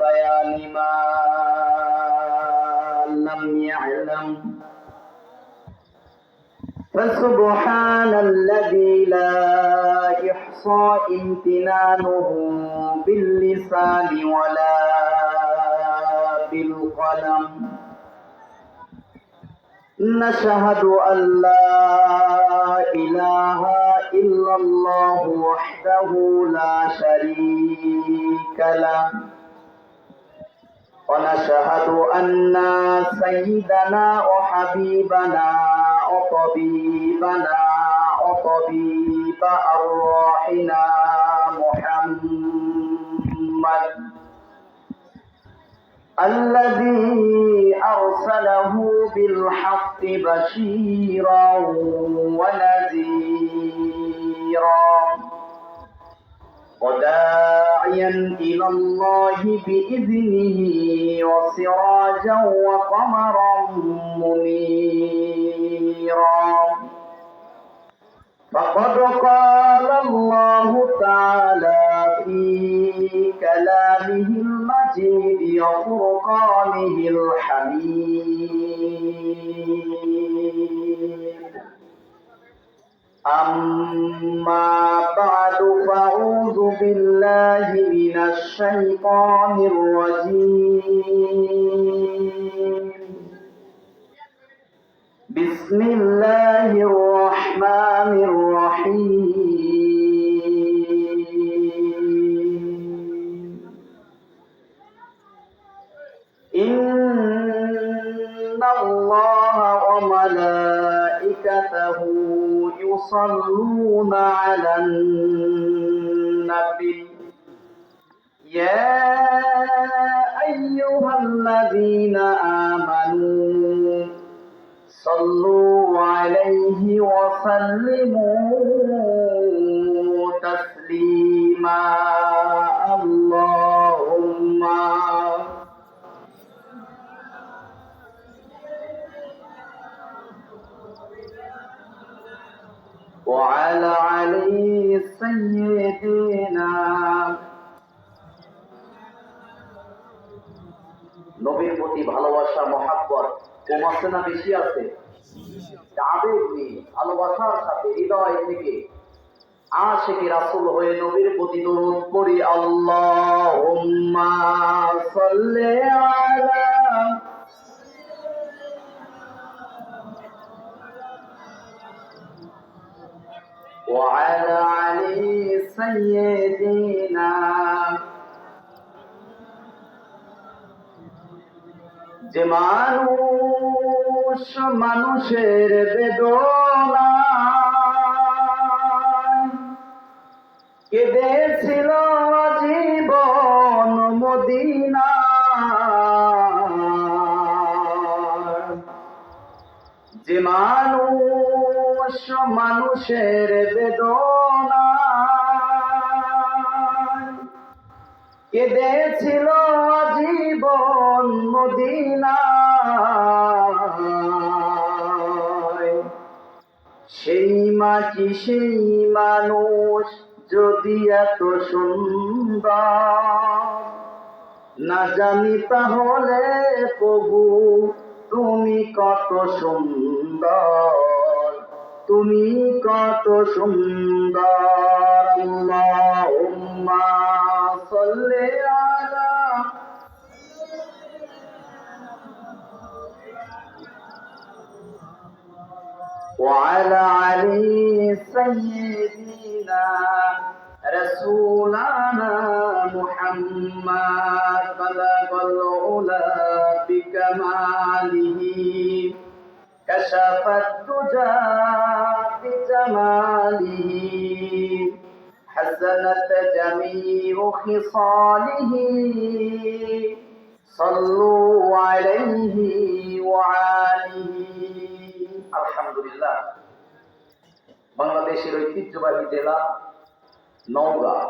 بيان ما لم يعلم فسبحان الذي لا يحصى امتنانه باللسان ولا بالقلم نشهد أن لا إله إلا الله وحده لا شريك له ونشهد أن سيدنا وحبيبنا وطبيبنا وطبيب أرواحنا محمد الذي أرسله بالحق بشيرا ونذيرا وداعيا إلى الله بإذنه وسراجا وقمرا منيرا فقد قال الله تعالى في كلامه المجيد وفرقانه الحميد أما بعد فأعوذ بالله من الشيطان الرجيم بسم الله الرحمن الرحيم إن الله وملائكته يصلون على النبي يا أيها الذين آمنوا صلوا عليه وسلموا تسليما اللهم وعلى علي سيدنا নবীর প্রতি ভালোবাসা মহাব্বত কম আছে না বেশি আছে? আবেগ নিয়ে ভালোবাসার সাথে হৃদয় থেকে আশিকি রাসূল হয়ে নবীর প্রতি দরুদ পড়ি আল্লাহুম্মা সাল্লি আলা وعلى علي سيدنا যে মানুষ মানুষের বেদনা কেঁদেছিল জীবন মদিনা যে মানুষ মানুষের বেদনা কেঁদেছিল জীবন মদিনায় সেই মাটি সেই মানুষ যদি এত সুন্দর না জানি তাহলে প্রভু তুমি কত সুন্দর তুমি কত সুন্দর আল্লাহুম্মা সাল্লি আলা وعلى علي سيدنا رسولنا محمد بلغ العلا بكماله كشف الدجى بجماله حسنت جميع خصاله صلوا عليه وآله আলহামদুলিল্লাহ। বাংলাদেশের ঐতিহ্যবাহী জেলা নওগাঁ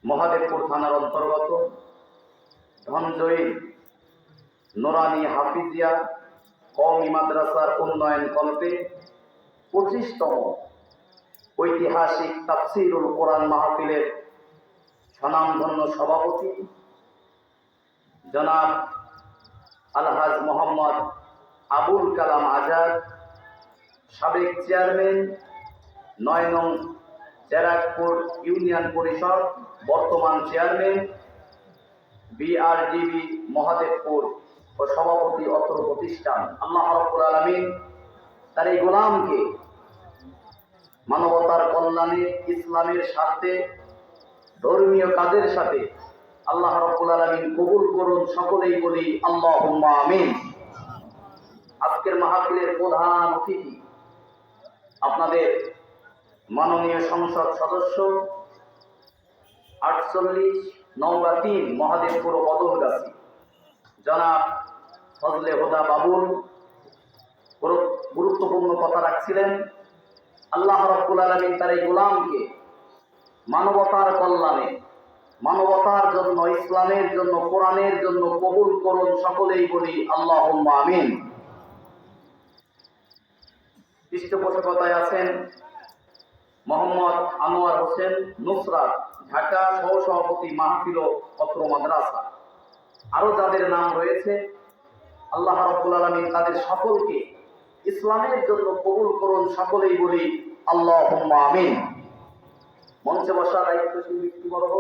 মহাদেবপুর থানার অন্তর্গত ধনজয়ী নুরানি হাফিজিয়া কওমি মাদ্রাসার উন্নয়ন কল্পে 25তম ঐতিহাসিক তাফসীরুল কোরআন মাহফিলের স্বনামধন্য সভাপতি জনাব আলহাজ মোহাম্মদ আবুল কালাম আজাদ, সাবেক চেয়ারম্যান ৯ নং চেরাকপুর ইউনিয়ন পরিষদ, বর্তমান চেয়ারম্যান বিআরডিবি মহাদেবপুর ও সভাপতি অত্র প্রতিষ্ঠান। আল্লাহ রাব্বুল আলামিন তার এই গোলামকে মানবতার কল্যাণে, ইসলামের স্বার্থে, ধর্মীয় কাজের সাথে আল্লাহ রাব্বুল আলামিন কবুল করুন। সকলেই বলি আল্লাহুম্মা আমিন। আজকের মাহফিলের প্রধান অতিথি আপনাদের মাননীয় সংসদ সদস্য 48 নওগাঁ 3 মহাদেবপুর ও বদলগাছি জনাব ফজলে হুদা বাবুল গুরুত্বপূর্ণ কথা রাখছিলেন। আল্লাহ রাব্বুল আলামিন তার এই গোলামকে মানবতার কল্যাণে, মানবতার জন্য, ইসলামের জন্য, কোরআনের জন্য কবুল করুন। সকলেই বলি আল্লাহুম্মা আমিন। পৃষ্ঠপোষকতায় আছেন মোহাম্মদ আনোয়ার হোসেন নুসরাত, ঢাকা সহসভাপতি মাহফিল ও অত্র মাদ্রাসা। আরো যাদের নাম রয়েছে আল্লাহ রাব্বুল আলামিন তাদের সকলকে ইসলামের জন্য কবুল করুন। সকলেই বলি আল্লাহুম্মা আমিন। মঞ্চে বসা দায়িত্বশীল ব্যক্তিবর্গ,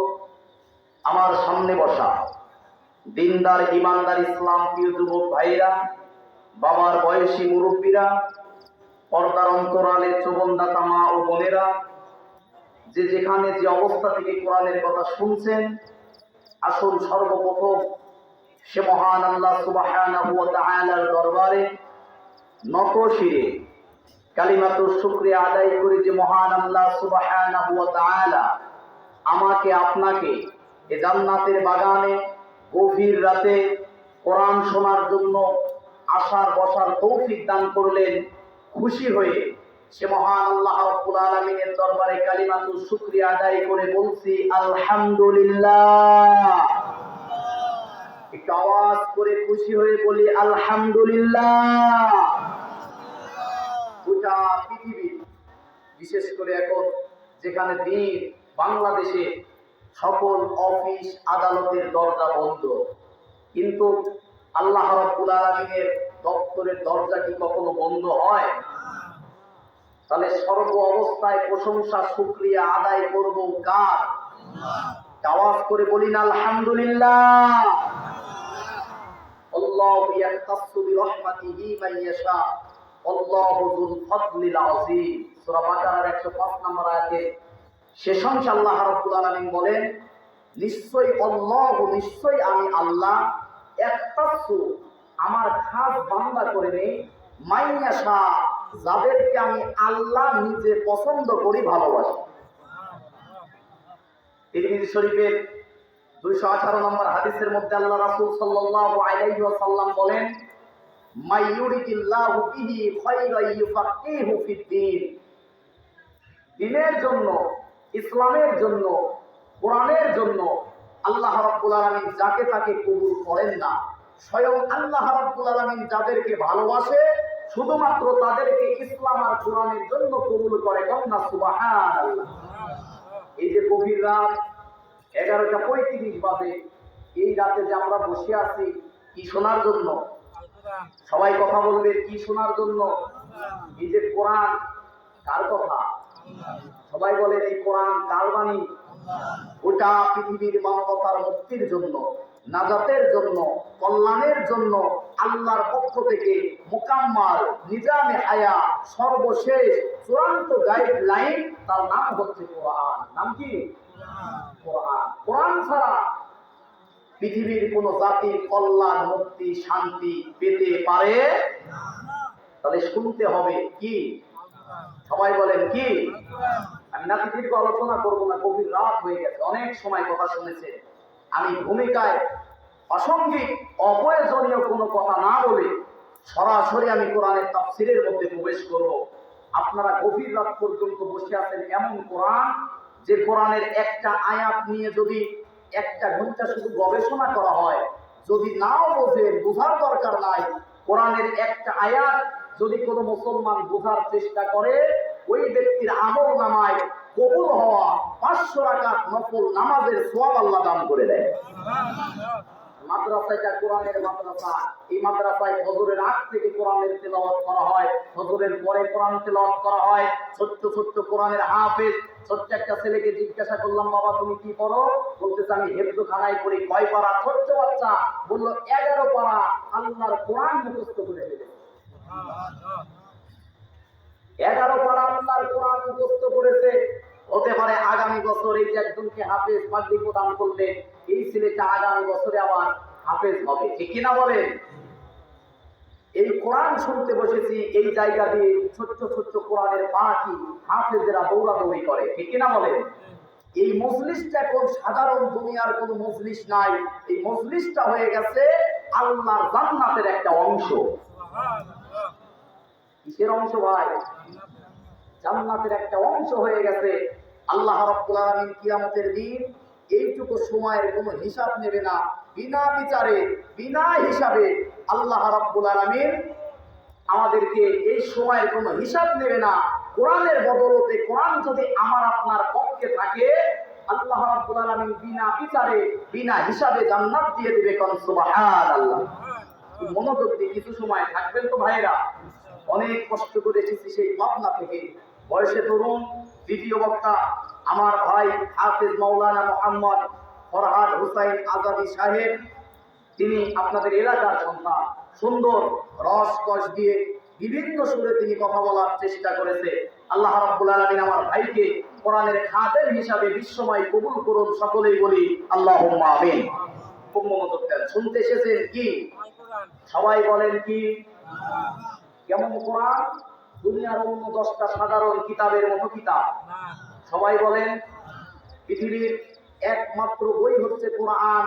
আমার সামনে বসা দিনদার, ইমানদার, ইসলাম প্রিয় যুবক ভাইরা, বাবার বয়সী মুরব্বীরা, পর্দার অন্তরালে চোবনদাতা মা ও বোনেরা, যে যেখানে যে অবস্থা থেকে কোরআনের কথা শুনছেন, আসুন সর্বপ্রথম সে মহান আল্লাহ সুবহানাহু ওয়া তাআলার দরবারে নত শিরে কালিমাতুর শুকরিয়া আদায় করি যে মহান আল্লাহ সুবহানাহু ওয়া তাআলা আমাকে আপনাকে এ জান্নাতের বাগানে গভীর রাতে কোরআন শোনার জন্য আসার বসার তৌফিক দান করলেন। খুশি হয়ে সে মহান আল্লাহ রাব্বুল আলামিনের দরবারে কালিমাতুর শুকরিয়া আদায় করে বলছি আলহামদুলিল্লাহ। একটু আওয়াজ করে খুশি হয়ে বলি আলহামদুলিল্লাহ। গোটা পৃথিবী, বিশেষ করে এখন যেখানে দিন, বাংলাদেশে সকল অফিস আদালতের দরজা বন্ধ, কিন্তু আল্লাহ রাব্বুল আলামিনের দপ্তরের দরজা কি কখনো বন্ধ হয়? তাহলে সর্ব অবস্থায় প্রশংসা শুকরিয়া আদায় করব কার? আওয়াজ করে বলি না আলহামদুলিল্লাহ। আল্লাহু ইয়াখতাসসু বিরহমাতিহি মান ইয়াশা আল্লাহু যুল ফাদলিল আযীম। সূরা বাকারার 105 নম্বর আয়াতে শেষ অংশে আল্লাহ রাব্বুল আলামিন বলেন, নিশ্চয়ই আল্লাহ, নিশ্চয়ই আমি আল্লাহ, ইয়াখতাসসু আমার খাস বান্দা করে নেই, মান ইয়াশা যাদেরকে আমি আল্লাহ নিজে পছন্দ করি, ভালোবাসি। তিরমিজি শরীফের 218 নম্বর হাদিসের মধ্যে আল্লাহ রাসূল সাল্লাল্লাহু আলাইহি ওয়াসাল্লাম বলেন, মাইয়ুরিদিল্লাহু বিহি খায়রান ইউফাক্কিহু ফিদ্দীন। দ্বীনের জন্য, ইসলামের জন্য, কোরআনের জন্য আল্লাহ রাব্বুল আলামিন যাকে তাকে কবুল করেন না। স্বয়ং আল্লাহ রাব্বুল আলামিন যাদেরকে ভালোবাসে শুধুমাত্র তাদেরকে ইসলাম আর কোরআনের জন্য কবুল করে। কন্যা সুবহানাল্লাহ। এই যে গভীর রাত 11:35 বাজে, এই রাতে যে আমরা বসে আছি কি শোনার জন্য? সবাই কথা বলবে, কি শোনার জন্য? এই যে কোরআন কার কথা? সবাই বলেন এই কোরআন কার বাণী? গোটা পৃথিবীর মানবতার মুক্তির জন্য, নাজাতের জন্য, কল্যাণের জন্য আল্লাহর পক্ষ থেকে মুকাম্মাল নিজামে হায়া, সর্বশেষ চূড়ান্ত গাইডলাইন, তার নাম হচ্ছে কোরআন। নাম কি? কোরআন। কোরআন ছাড়া পৃথিবীর কোন জাতির কল্যাণ, মুক্তি, শান্তি পেতে পারে না। তাহলে শুনতে হবে কি? সবাই বলেন কি? আমি নাতি দীর্ঘ আলোচনা করবো না, গভীর রাত হয়ে গেছে, অনেক সময় কথা শুনেছে। আমি ভূমিকায় অসঙ্গিক অপ্রয়োজনীয় কোনো কথা না বলে সরাসরি আমি কোরআনের তাফসীরের মধ্যে প্রবেশ করব। আপনারা গভীর রাত পর্যন্ত বসে আছেন এমন কোরআন, যে কোরআনের একটা আয়াত নিয়ে যদি 1 ঘন্টা শুধু গবেষণা করা হয়, যদি নাও বোঝেন, বোঝার দরকার নাই, কোরআনের একটা আয়াত যদি কোনো মুসলমান বোঝার চেষ্টা করে, ওই ব্যক্তির আমল নামায় কবুল হওয়া 500 রাকাত নফল নামাজের সওয়াব আল্লাহ দান করে দেয়। মাদ্রাসাটা কোরআনের মাদ্রাসা। এই মাদ্রাসায় ফজরের আগ থেকে কোরআনের তেলাওয়াত করা হয়, ফজরের পরে কোরআন তেলাওয়াত করা হয়। ছোট্ট ছোট্ট কোরআনের হাফেজ। ছোট্ট একটা ছেলেকে জিজ্ঞাসা করলাম, বাবা তুমি কি পড়ো? বলতেছে আমি হেফজখানায় পড়ি। কয় পারা? ছোট্ট বাচ্চা বললো 11 পারা আল্লাহর কোরআন মুখস্থ করে ফেলেছে। 11 পারা আল্লাহর কোরআন মুখস্থ করেছে। হতে পারে আগামী বছর এই যে একজনকে হাফেজ পাগড়ি প্রদান করলে, এই ছেলেটা আগামী বছরে আবার হাফেজ হবে। ঠিক কিনা বলেন? এই কোরআন শুনতে বসেছি, এই জায়গা দিয়ে ছোট্ট ছোট্ট কোরআনের পাখি হাফেজেরা দৌড়াদৌড়ি করে। ঠিক কিনা বলেন? এই মজলিসটা কোন সাধারণ দুনিয়ার কোন মজলিস নাই। এই মজলিসটা হয়ে গেছে আল্লাহর জান্নাতের একটা অংশ। কিসের অংশ ভাই? জান্নাতের একটা অংশ হয়ে গেছে। আল্লাহ রাব্বুল আলামিন কিয়ামতের দিন এইটুকু সময়ের কোনো হিসাব নেবে না। বিনা বিচারে, বিনা হিসাবে আল্লাহ রাব্বুল আলামিন আমাদেরকে এই সময়ের কোনো হিসাব নেবে না। কোরআনের বদলতে, কোরআন যদি আমার আপনার পক্ষে থাকে, আল্লাহ রাব্বুল আলামিন বিনা বিচারে, বিনা হিসাবে জান্নাত দিয়ে দিবে। কোন সুবহানাল্লাহ। মনোযোগ দিয়ে কিছু সময় থাকবেন তো ভাইরা। অনেক কষ্ট করে এসেছি সেই পাবনা থেকে। বয়সে তরুণ, দ্বিতীয় বক্তা আমার ভাই হাফেজ মাওলানা মুহাম্মদ ফরহাদ হুসাইন আজাদি সাহেব। তিনি আপনাদের এলাকার সন্তান। সুন্দর রসকস দিয়ে বিভিন্ন সুরে তিনি কথা বলার চেষ্টা করেছে। আল্লাহ রাব্বুল আলামিন আমার ভাইকে কোরআনের খাদেম হিসাবে বিশ্বময় কবুল করুন। সকলেই বলি আল্লাহুম্মা আমিন। খুব মনোযোগ দেন। শুনতে এসেছেন কি? সবাই বলেন কি? কেমন কোরআন? দুনিয়ার অন্য 10টা সাধারণ কিতাবের মতো কিতাব। সবাই বলেন। পৃথিবীর একমাত্র বই হচ্ছে Quran.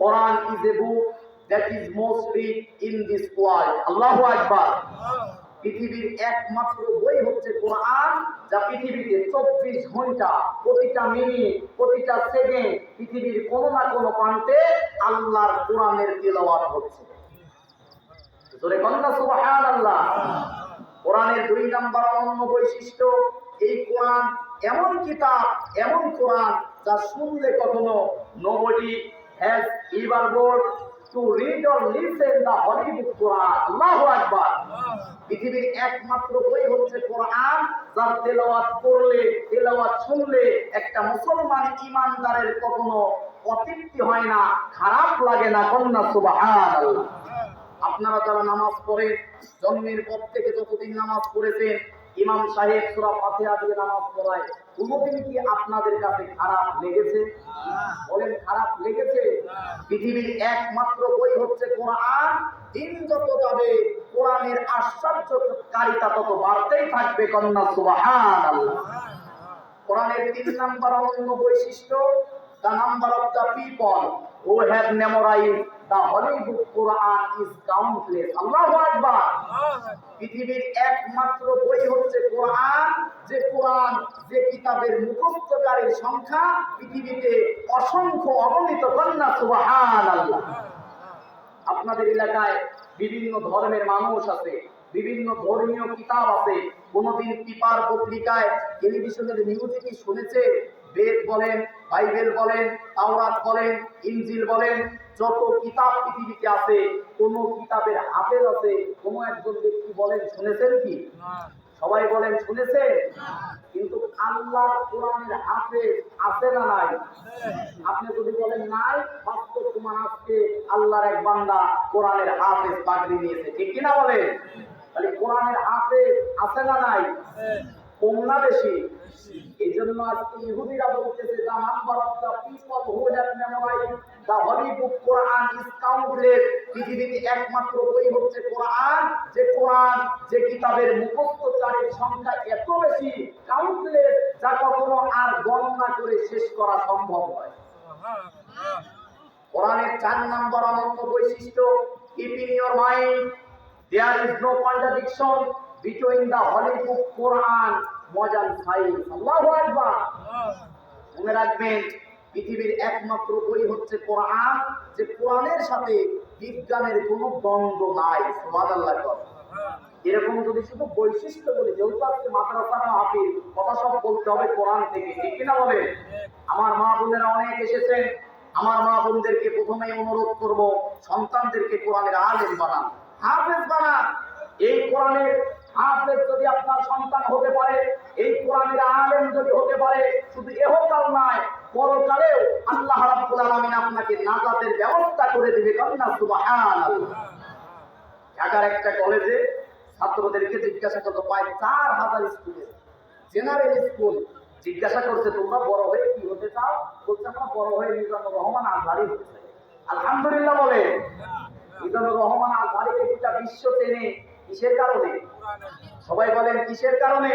Quran is a book that is most read in this world. আল্লাহু আকবার। পৃথিবীর একমাত্র বই হচ্ছে কোরআন, যা পৃথিবীতে 24 ঘন্টা, প্রতিটা মিনিট, প্রতিটা সেকেন্ড পৃথিবীর কোনো না কোনো প্রান্তে আল্লাহর কোরআনের তেলাওয়াত হচ্ছে। জোরে কন্যা সুবহানাল্লাহ। কোরআনের 2 নাম্বার অন্য বৈশিষ্ট্য, এই কোরআন এমন কিতাব, এমন কোরআন যা শুনলে কখনো nobody has ever bored to read or listen the holy book Quran. আল্লাহু আকবার। পৃথিবীর একমাত্র বই হচ্ছে কোরআন, যার তেলাওয়াত করলে, তেলাওয়াত শুনলে একটা মুসলমান ইমানদারের কখনো অতৃপ্তি হয় না, খারাপ লাগে না। কন্যা সুবহানাল্লাহ। আপনারা যারা নামাজ পড়েন, জন্মের পর থেকে যতদিন নামাজ পড়েছেন, ইমাম সাহেব সূরা ফাতিহা দিয়ে নামাজ পড়ায়, কোনদিন কি আপনাদের কাছে খারাপ লেগেছে? বলেন, খারাপ লেগেছে? পৃথিবীর একমাত্র বই হচ্ছে কোরআন। দিন যত যাবে কোরআনের আশ্চর্যকারিতা তত বাড়তেই থাকবে। কন্যা সুবহানাল্লাহ। কোরআনের 3 নাম্বার অন্য বৈশিষ্ট্য, the number of the people who have memorized the holy book Quran is countless. আল্লাহু আকবার। পৃথিবীর একমাত্র বই হচ্ছে কোরআন, যে কোরআন, যে কিতাবের মুখস্থকারীর সংখ্যা পৃথিবীতে অসংখ্য, অগণিত। কন্যা সুবহানাল্লাহ। আপনাদের এলাকায় বিভিন্ন ধর্মের মানুষ আছে, বিভিন্ন ধর্মীয় কিতাব আছে। কোনদিন পেপার, পত্রিকায়, টেলিভিশনের নিউজে কি শুনেছে? বেদ বলেন, বাইবেল বলেন, তাওরাত বলেন, ইনজিল বলেন, যত কিতাব পৃথিবীতে আছে, কোন কিতাবের হাফেজ আছে কোন একজন ব্যক্তি? বলেন, শুনেছেন কি? সবাই বলেন, শুনেছে? কিন্তু আল্লাহর কোরআনের হাফেজ আছে না নাই? আপনি যদি বলেন নাই, বাস্তব প্রমাণ আজকে আল্লাহর এক বান্দা কোরআনের হাফেজ পাগড়ি নিয়েছে। ঠিক কিনা বলেন? তাহলে কোরআনের হাফেজ আছে না নাই? কম না বেশি? এই জন্য আজকে ইহুদিরা বলতেছে, the number of the people who have memorized the holy book Quran is countless. পৃথিবীতে একমাত্র বই হচ্ছে কোরআন, যে কোরআন, যে কিতাবের মুখস্থকারীর সংখ্যা এত বেশি, কাউন্টলেস, যা কখনো আর গণনা করে শেষ করা সম্ভব নয়। কোরআনের 4 নাম্বার অনন্য বৈশিষ্ট্য, keep in your mind there is no contradiction between the holy book Quran and science. আল্লাহু আকবার। মনে রাখবেন, পৃথিবীর একমাত্র বই হচ্ছে কোরআন, যে কোরআনের সাথে বিজ্ঞানের কোনো দ্বন্দ্ব নাই। সুবহানাল্লাহ। এরকম যদি শুধু বৈশিষ্ট্য বলি, যেহেতু আজকে মাদ্রাসা হাফিজ, কথা সব বলতে হবে কোরআন থেকে। ঠিক কিনা বলেন? আমার মা বোনেরা অনেক এসেছেন, আমার মা বোনদেরকে প্রথমেই অনুরোধ করব, সন্তানদেরকে কোরআনের আলেম বানান, হাফেজ বানান। এই কোরআনের হাফেজ যদি আপনার সন্তান হতে পারে, এই কোরআনের আলেম যদি হতে পারে, শুধু এহকাল নয় পরকালেও আল্লাহ রাব্বুল আলামিন আপনাকে নাজাতের ব্যবস্থা করে দিবে। কান্না সুবহানাল্লাহ। ঢাকার একটা কলেজে ছাত্রদেরকে জিজ্ঞাসা করলো, প্রায় 4000 স্টুডেন্ট, জেনারেল স্কুল, জিজ্ঞাসা করছে তোমরা বড় হয়ে কি হতে চাও? বলছে আমরা বড় হয়ে মিজানুর রহমান আজহারি হতে চাই। আলহামদুলিল্লাহ বলে। মিজানুর রহমান আজহারিকে গোটা বিশ্ব চেনে কিসের কারণে? সবাই বলেন কিসের কারণে?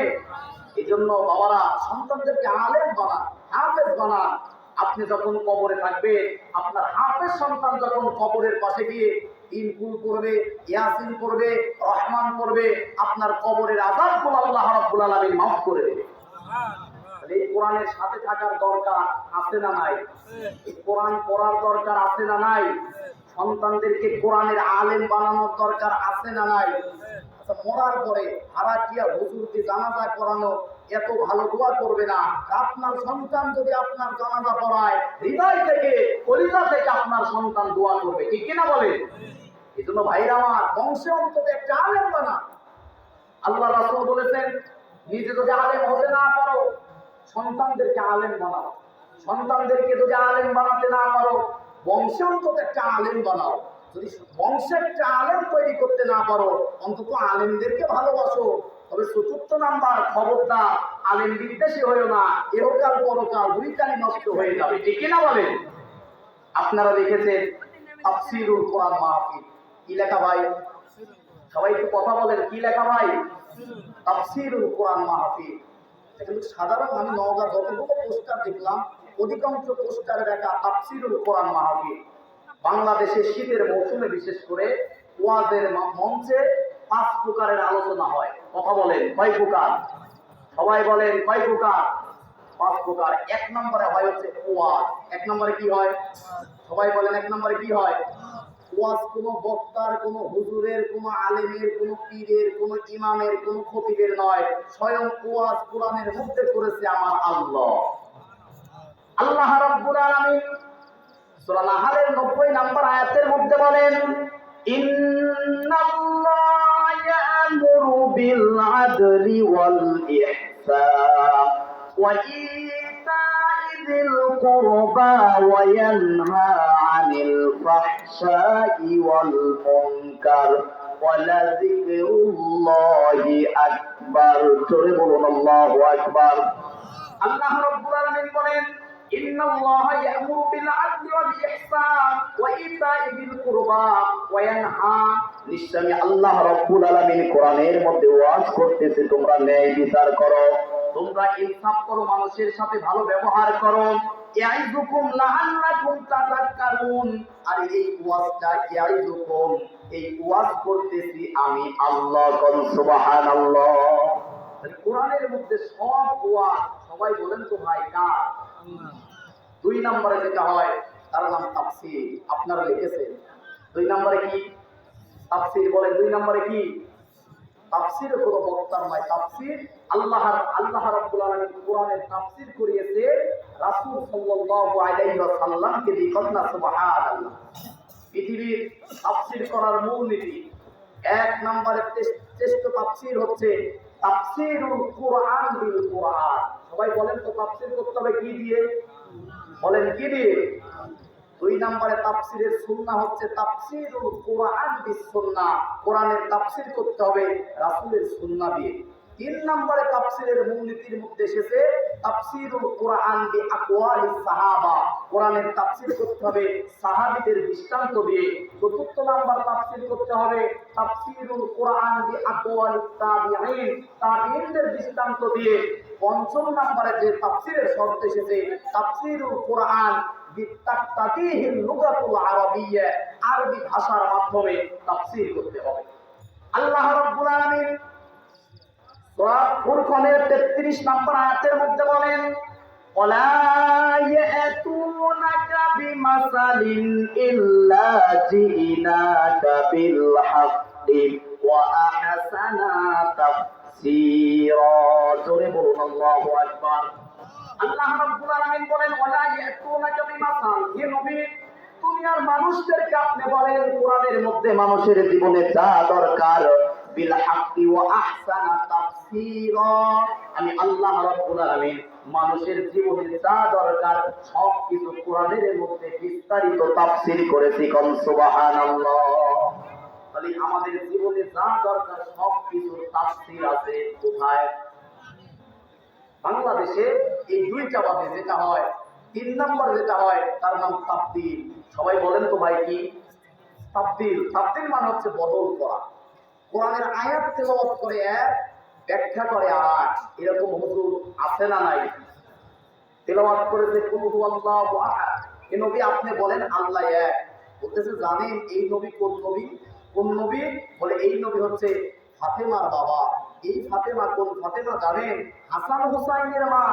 এই জন্য বাবারা সন্তানদেরকে আলেম বানান, হাফেজ বানান। আপনি যখন কবরে থাকবেন, আপনার হাফেজ সন্তান যখন কবরের পাশে গিয়ে ইনকুল করবে, ইয়াসিন করবে, রহমান করবে, আপনার কবরের আযাবগুলো আল্লাহ রাব্বুল আলামিন মাফ করে দেবে। এই কোরআনের সাথে থাকার দরকার আছে না নাই? এই কোরআন পড়ার দরকার আছে না নাই? সন্তানদেরকে কোরআনের আলেম বানানোর দরকার আছে না নাই? আচ্ছা, মরার পরে হারাকিয়া হুজুরকে জানাজা করানো এত ভালো দোয়া করবে না। আপনার সন্তান যদি আপনার জানাজা পড়ায়, হৃদয় থেকে কলিজা থেকে আপনার সন্তান দোয়া করবে, ঠিক কিনা বলে? এই জন্য ভাইরা আমার, বংশে অন্তত একটা আলেম বানা। আল্লাহ রাসূল বলেছেন, নিজে যদি আলেম হতে না পারো, সন্তানদেরকে আলেম বানাও। সন্তানদেরকে যদি আলেম বানাতে না পারো, বংশে অন্তত একটা আলেম বানাও। যদি বংশে একটা আলেম তৈরি করতে না পারো, অন্তত আলেমদেরকে ভালোবাসো। তবে চতুর্থ নাম্বার, খবরদার আলেম বিদ্বেষী হয়েও না, এহকাল পরকাল দুইটাই নষ্ট হয়ে যাবে, ঠিক কিনা বলেন? আপনারা দেখেছেন তাফসীরুল কোরআন মাহফিল, কি লেখা ভাই? সবাই একটু কথা বলেন, কি লেখা ভাই? তাফসীরুল কোরআন মাহফিল। কিন্তু সাধারণ আমি নওগাঁ যতগুলো পোস্টার দেখলাম, অধিকাংশ পোস্টারে দেখা তাফসীরুল কোরআন মাহফিল। বাংলাদেশের শীতের মৌসুমে বিশেষ করে ওয়াজের মঞ্চে 5 প্রকারের আলোচনা হয়। কথা বলেন কয় প্রকার? সবাই বলেন কয় প্রকার? 5 প্রকার। 1 নম্বরে হয় হচ্ছে ওয়াজ। 1 নম্বরে কি হয়? সবাই বলেন 1 নম্বরে কি হয়? ওয়াজ কোনো বক্তার, কোনো হুজুরের, কোনো আলেমের, কোনো পীরের, কোনো ইমামের, কোনো খতিবের নয়, স্বয়ং ওয়াজ কোরআনের মধ্যে করেছে আমার আল্লাহ। আল্লাহ রাব্বুল আলামিন সূরা নাহলের 90 নম্বর আয়াতের মধ্যে বলেন, ইন্নাল্লাহা ইয়া'মুরু বিল আদলি ওয়াল ইহসান ওয়া ইতা'i যিল কুরবা ওয়া ইয়ানহা আনিল ফাহশাই ওয়াল মুনকার ওয়া লাযিকরুল্লাহি আকবার। জোরে বলুন আল্লাহু আকবার। আল্লাহ রাব্বুল আলামিন বলেন, ইন্নাল্লাহা ইয়া'মুরু বিল আদলি ওয়াল ইহসান ওয়া ইতা'i যিল কুরবা ওয়া ইয়ানহা। নিশ্চয়ই আল্লাহ রাব্বুল আলামিন কোরআনের মধ্যে ওয়াজ করতেছে, তোমরা ন্যায় বিচার করো, তোমরা ইনসাফ করো, মানুষের সাথে ভালো ব্যবহার করো। ইয়াইযুকুম লাআল্লাকুম তাযাক্কারুন। আর এই ওয়াজটা ইয়াইযুকুম, এই ওয়াজ করতেছি আমি আল্লাহ। কোন সুবহানাল্লাহ। কোরআনের মধ্যে সব ওয়াজ, সবাই বলেন তো ভাই কার? 2 নম্বরে যেটা হয় তার নাম তাফসীর। আপনারা লিখেছেন 2 নম্বরে কি? তাফসীর। বলে 2 নম্বরে কি? তাফসীর কোনো বক্তার নয়, তাফসীর আল্লাহ রাব্বুল আলামিন কোরআনের তাফসীর করিয়েছে রাসূল সাল্লাল্লাহু আলাইহি ওয়াসাল্লামকে দিয়ে। কন্না সুবহানাল্লাহ। পৃথিবীর তাফসীর করার মূলনীতি 1 নম্বরে শ্রেষ্ঠ তাফসীর হচ্ছে তাফসীরুল কোরআন বিল কোরআন। সবাই বলেন তো তাফসীর করতে হবে কি দিয়ে? বলেন কি দিয়ে? 2 নম্বরে তাফসীরের সুন্নাহ হচ্ছে তাফসীরুল কোরআন বিস সুন্নাহ। কোরআনের তাফসীর করতে হবে রাসূলের সুন্নাহ দিয়ে। 3 নম্বরে তাফসীরের মূলনীতির মধ্যে এসেছে তাফসীরুল কোরআন বি আকওয়ালিস সাহাবা। কোরআনের তাফসীর করতে হবে সাহাবীদের দৃষ্টান্ত দিয়ে। 4 নম্বর তাফসীর করতে হবে তাফসীরুল কোরআন বি আকওয়ালিস তাবিঈন। তাবিঈনদের দৃষ্টান্ত দিয়ে। 5 নম্বরে যে তাফসীরের শর্ত এসেছে তাফসীরুল কোরআন বিতাকতাতিহিল লুগাতুল আরাবিয়্যা। আরবি ভাষার মাধ্যমে তাফসীর করতে হবে। আল্লাহ রাব্বুল আলামিন সূরা ফুরকানের 33 নম্বর আয়াতের মধ্যে বলেন, ওয়ালা ইয়াতুনাকা বিমাসালিন ইল্লা জিনাকা বিল হাক্কি ওয়া আহসানা তাফসীরা। জোরে বলুন আল্লাহু আকবার। আল্লাহ রাব্বুল আলামিন বলেন ওয়ালা ইয়াতুনাকা বিমাসাল, হে নবী দুনিয়ার মানুষদেরকে আপনি বলেন কোরআনের মধ্যে মানুষের জীবনে যা দরকার বিল হাক্কি ওয়া আহসানা তাফসীরা, আমি আল্লাহ রাব্বুল আলামিন মানুষের জীবনে যা দরকার সবকিছু কোরআনের মধ্যে বিস্তারিত তাফসীর করেছি। কোন সুবহানাল্লাহ। তাহলে আমাদের জীবনে যা দরকার সবকিছুর তাফসীর আছে কোথায়? বাংলাদেশে এই দুইটা বাদে যেটা হয়, 3 নম্বর যেটা হয় তার নাম তাফসীর। সবাই বলেন তো ভাই কি তাফসীর? তাফসীর মানে হচ্ছে বদল করা। কোরআনের আয়াত তেলাওয়াত করে এক, ব্যাখ্যা করে আর। এরকম হুজুর আছে না নাই? তেলাওয়াত করেছে কুল হুয়াল্লাহু আহাদ, এই নবী আপনি বলেন আল্লাহ এক। বলতেছে জানেন এই নবী কোন নবী? কোন নবী? বলে এই নবী হচ্ছে ফাতেমার বাবা। এই ফাতেমা কোন ফাতেমা জানেন? হাসান হুসাইনের মা।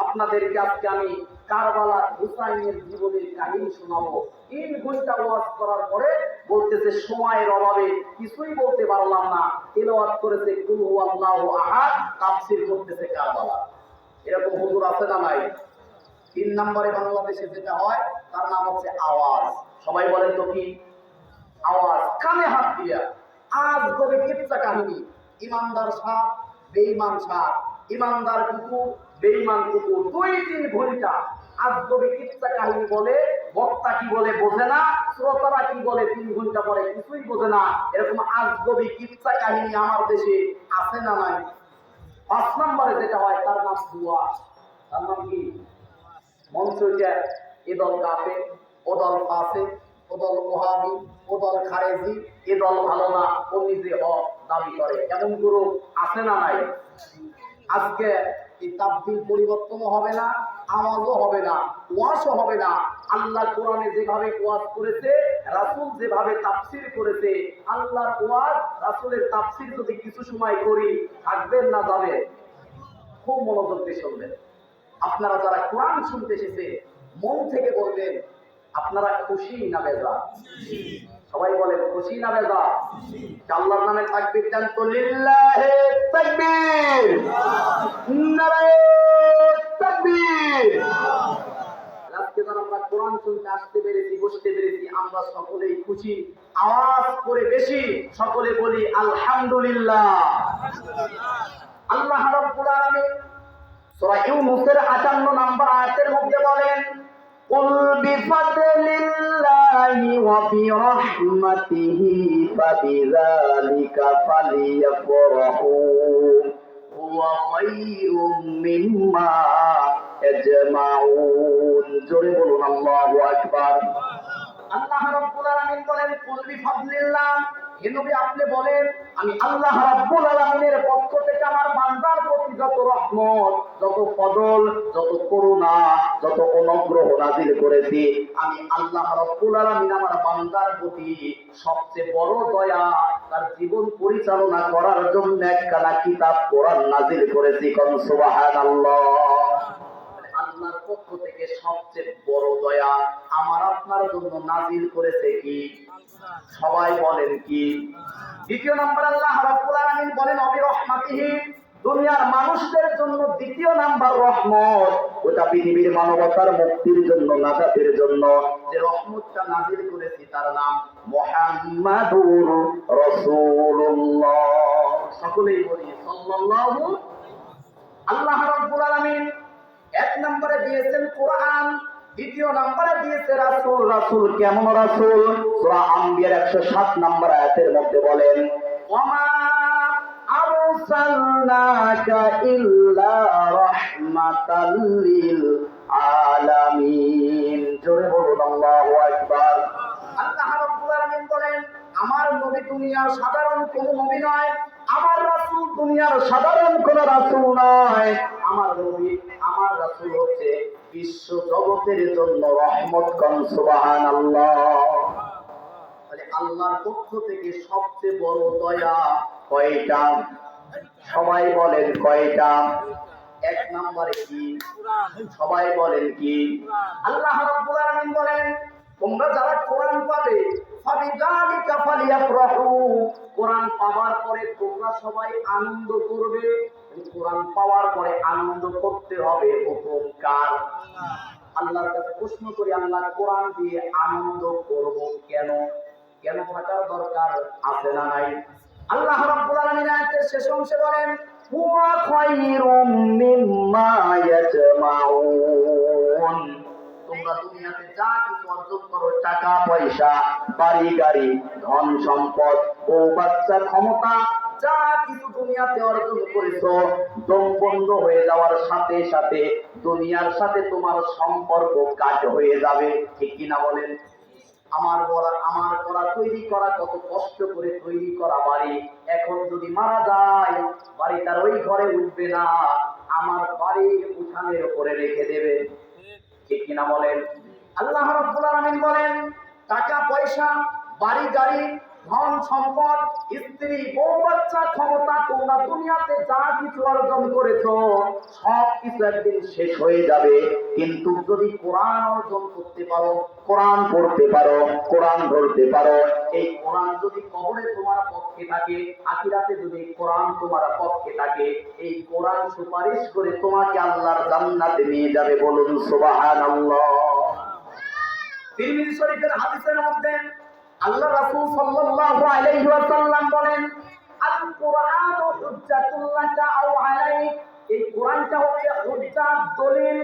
আপনাদেরকে আজকে আমি কারবালা হুসাইনের জীবনের কাহিনী শোনাবো। 3 ঘন্টা ওয়াজ করার পরে বলতেছে সময়ের অভাবে কিছুই বলতে পারলাম না। তেলাওয়াত করেছে কুল হুয়াল্লাহু আহাদ, তাফসীর করতেছে কারবালা। এরকম হুজুর আছে না নাই? 3 নম্বরে বাংলাদেশে যেটা হয় তার নাম হচ্ছে আওয়াজ। সবাই বলেন তো কি? আওয়াজ। কানে হাত দিয়া আজ কবে কিচ্ছা কাহিনী, ইমানদার সাপ বেঈমান সাপ, ইমানদার কুকুর বেঈমান কুকুর, 2-3 ঘন্টা আজ কবে কিচ্ছা কাহিনী বলে। বক্তা কি বলে বোঝে না, শ্রোতারা কি বলে 3 ঘন্টা পরে কিছুই বোঝে না। এরকম আজ কবে কিচ্ছা কাহিনী আমার দেশে আছে না নাই? 5 নম্বরে যেটা হয় তার নাম দুয়া। তার নাম কি? মঞ্চ এ দল কাফে, ও দল ফাসে, ও দল ওহাবি, ও দল খারেজি, এ দল ভালো না, ও নিজে হক দাবি করে। এমন গুরু আছে না নাই? আজকে এই তাবদীল পরিবর্তনও হবে না, আওয়াজও হবে না, ওয়াজও হবে না। আল্লাহ কোরআনে যেভাবে ওয়াজ করেছে, রাসূল যেভাবে তাফসীর করেছে, আল্লাহর ওয়াজ রাসূলের তাফসীর যদি কিছু সময় করি থাকবেন না যাবে? খুব মনোযোগ দিয়ে শুনবেন। আপনারা যারা কোরআন শুনতে এসেছে মন থেকে বলবেন আপনারা খুশি না বেজার? সবাই বলেন খুশি না বেজার? আল্লাহর নামে তাকবীর দেন তো, লিল্লাহি তাকবীর, নারায়ে তাকবীর। আজকে যারা আমরা কোরআন শুনতে আসতে পেরেছি, বসতে পেরেছি, আমরা সকলেই খুশি। আওয়াজ করে বেশি সকলে বলি আলহামদুলিল্লাহ। আল্লাহ রাব্বুল আলামিন সূরা ইউনূসের 58 নম্বর আয়াতের মধ্যে বলেন কুল বিফাদলিল্লাহি ওয়া বিরাহমাতিহি ফাবিযালিকা ফালিয়াফরাহু হুয়া খায়রুম মিম্মা ইয়াজমাউন। জোরে বলুন আল্লাহু আকবার। আল্লাহ রাব্বুল আলামিন বলেন কুল বিফাদলিল্লাহ, হে নবী আপনি বলেন আমি আল্লাহ রাব্বুল আলামিনের পক্ষ থেকে আমার বান্দার প্রতি যত রহমত, যত ফজল, যত করুণা, যত অনুগ্রহ নাযিল করেছি, আমি আল্লাহ রাব্বুল আলামিন আমার বান্দার প্রতি সবচেয়ে বড় দয়া তার জীবন পরিচালনা করার জন্য একখানা কিতাব কোরআন নাযিল করেছি। কোন সুবহানাল্লাহ। আল্লাহর পক্ষ থেকে সবচেয়ে বড় দয়া আমার আপনার জন্য নাযিল করেছে কি? সবাই বলেন কি? 2 নম্বর আল্লাহ রাব্বুল আলামিন বলেন অবিরহমাতিহি, দুনিয়ার মানুষদের জন্য 2 নাম্বার রহমত, ওটা পৃথিবীর মানবতার মুক্তির জন্য, নাজাতের জন্য যে রহমতটা নাযিল করেছি তার নাম মুহাম্মাদুর রাসূলুল্লাহ। সকলেই বলি সাল্লাল্লাহু। আল্লাহ রাব্বুল আলামিন 1 নম্বরে দিয়েছেন কোরআন, 2 নম্বরে দিয়েছে রাসূল। রাসূল কেমন রাসূল? সূরা আম্বিয়ার 107 নম্বর আয়াতের মধ্যে বলেন ওয়ামা আরসালনাকা ইল্লা রাহমাতাল লিল আলামিন। জোরে বলুন আল্লাহু আকবার। আল্লাহ রাব্বুল আলামিন বলেন আমার নবী দুনিয়ার সাধারণ কোন নবী নয়, আমার রাসূল দুনিয়ার সাধারণ কোন রাসূল নয়। আমার নবী, আমার রাসূল হচ্ছে বিশ্ব জগতের জন্য রহমত। কোন সুবহানাল্লাহ। তাহলে আল্লাহর পক্ষ থেকে সবচেয়ে বড় দয়া কয়টা? সবাই বলেন কয়টা? 1 নম্বরে কি? সবাই বলেন কি? আল্লাহ রাব্বুল আলামিন বলেন তোমরা যারা কোরআন পাবে ফাবিযালিকা ফালিয়াফরাহু, কোরআন পাওয়ার পরে তোমরা সবাই আনন্দ করবে। কোরআন পাওয়ার পরে আনন্দ করতে হবে, হুকুম কার? আল্লাহর কাছে প্রশ্ন করি, আল্লাহ কোরআন দিয়ে আনন্দ করব কেন? কেন থাকার দরকার আছে না নাই? আল্লাহ রাব্বুল আলামিন আয়াতের শেষ অংশে বলেন, হুয়া খায়রুম মিম্মা ইয়াজমাউন, তোমরা দুনিয়াতে যা কিছু অর্জন করো, টাকা পয়সা, বাড়ি গাড়ি, ধন সম্পদ, বউ বাচ্চা, ক্ষমতা, যা কিছু দুনিয়াতে অর্জন করেছো, দম বন্ধ হয়ে যাওয়ার সাথে সাথে দুনিয়ার সাথে তোমার সম্পর্ক কাট হয়ে যাবে। ঠিক কিনা বলেন? আমার করা তৈরি করা, কত কষ্ট করে তৈরি করা বাড়ি, এখন যদি মারা যায় বাড়িটার ওই ঘরে উঠবে না, আমার বাড়ির উঠানের উপরে রেখে দেবে। ঠিক কিনা বলেন? আল্লাহ রাব্বুল আলামিন বলেন, টাকা পয়সা, বাড়ি গাড়ি, ধন সম্পদ, স্ত্রী, বউ বাচ্চা, ক্ষমতা, তোমরা দুনিয়াতে যা কিছু অর্জন করেছো সব কিছু একদিন শেষ হয়ে যাবে। কিন্তু যদি কোরআন অর্জন করতে পারো, কোরআন পড়তে পারো, কোরআন ধরতে পারো, এই কোরআন যদি কবরে তোমার পক্ষে থাকে, আখিরাতে যদি কোরআন তোমার পক্ষে থাকে, এই কোরআন সুপারিশ করে তোমাকে আল্লাহর জান্নাতে নিয়ে যাবে। বলুন সুবহানাল্লাহ। তিরমিজি শরীফের হাদিসের মধ্যে আল্লাহ রাসূল সাল্লাল্লাহু আলাইহি ওয়াসাল্লাম বলেন, আল কুরআনু হুজ্জাতুল লাকা আও আলাইক, এই কোরআনটা হচ্ছে হুজ্জাত, দলিল।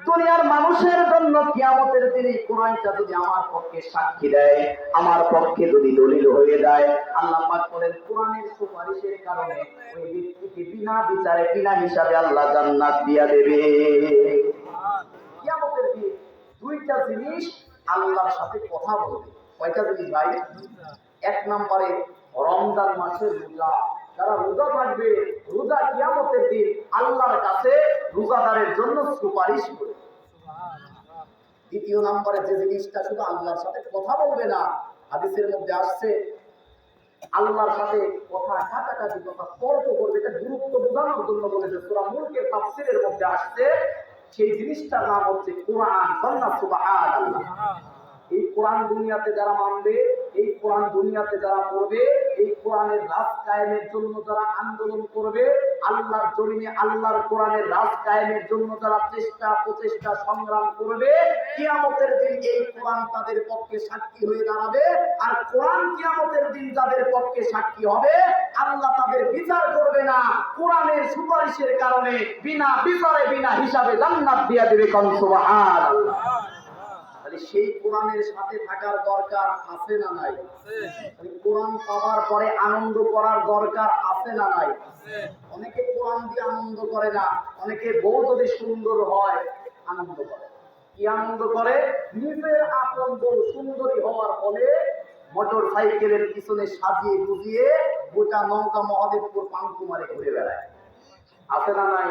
দুনিয়ার মানুষের জন্য কিয়ামতের দিনে কোরআনটা যদি আমার পক্ষে সাক্ষী দেয়, আমার পক্ষে যদি দলিল হয়ে যায়, আল্লাহ পাক বলেন কোরআনের সুপারিশের কারণে ওই ব্যক্তিকে বিনা বিচারে, বিনা হিসাবে আল্লাহ জান্নাত দিয়া দেবে। কিয়ামতের দিনে দুইটা জিনিস আল্লাহর সাথে কথা বলবে। কয়টা জিনিস ভাই? এক নম্বরে রমজান মাসের রোজা, যারা রোজা থাকবে, রোজা কিয়ামতের দিন আল্লাহর কাছে রোজাদারের জন্য সুপারিশ করবে। দ্বিতীয় নম্বরে যে জিনিসটা শুধু আল্লাহর সাথে কথা বলবে না, হাদিসের মধ্যে আসছে আল্লাহর সাথে কথা কাটাকাটি, কথা তর্ক করবে, এটা গুরুত্ব বোঝানোর জন্য বলেছে। সূরা মুলকের তাফসীরের মধ্যে আসছে, সেই জিনিসটার নাম হচ্ছে কোরআন। বলনা সুবহানাল্লাহ। এই কোরআন দুনিয়াতে যারা মানবে, এই কোরআন দুনিয়াতে যারা পড়বে, এই কোরআনের রাজ কায়েমের জন্য যারা আন্দোলন করবে, আল্লাহর জমিনে আল্লাহর কোরআনের রাজ কায়েমের জন্য যারা চেষ্টা প্রচেষ্টা সংগ্রাম করবে, কিয়ামতের দিন এই কোরআন তাদের পক্ষে সাক্ষী হয়ে দাঁড়াবে। আর কোরআন কিয়ামতের দিন যাদের পক্ষে সাক্ষী হবে, আল্লাহ তাদের বিচার করবে না, কোরআনের সুপারিশের কারণে বিনা বিচারে, বিনা হিসাবে জান্নাত দিয়ে দেবে। কোন সুবহানাল্লাহ। সেই কোরআনের সাথে থাকার দরকার আছে না নাই? কোরআন পাওয়ার পরে আনন্দ করার দরকার আছে না নাই? অনেকে কোরআন দিয়ে আনন্দ করে না, অনেকে বউ যদি সুন্দর হয় আনন্দ করে। কি আনন্দ করে? নিজের আপন বউ সুন্দরী হওয়ার ফলে মোটর সাইকেলের পিছনে সাজিয়ে বুঝিয়ে গোটা নৌকা মহাদেবপুর পাঙ্কুমারে ঘুরে বেড়ায়। আছে না নাই?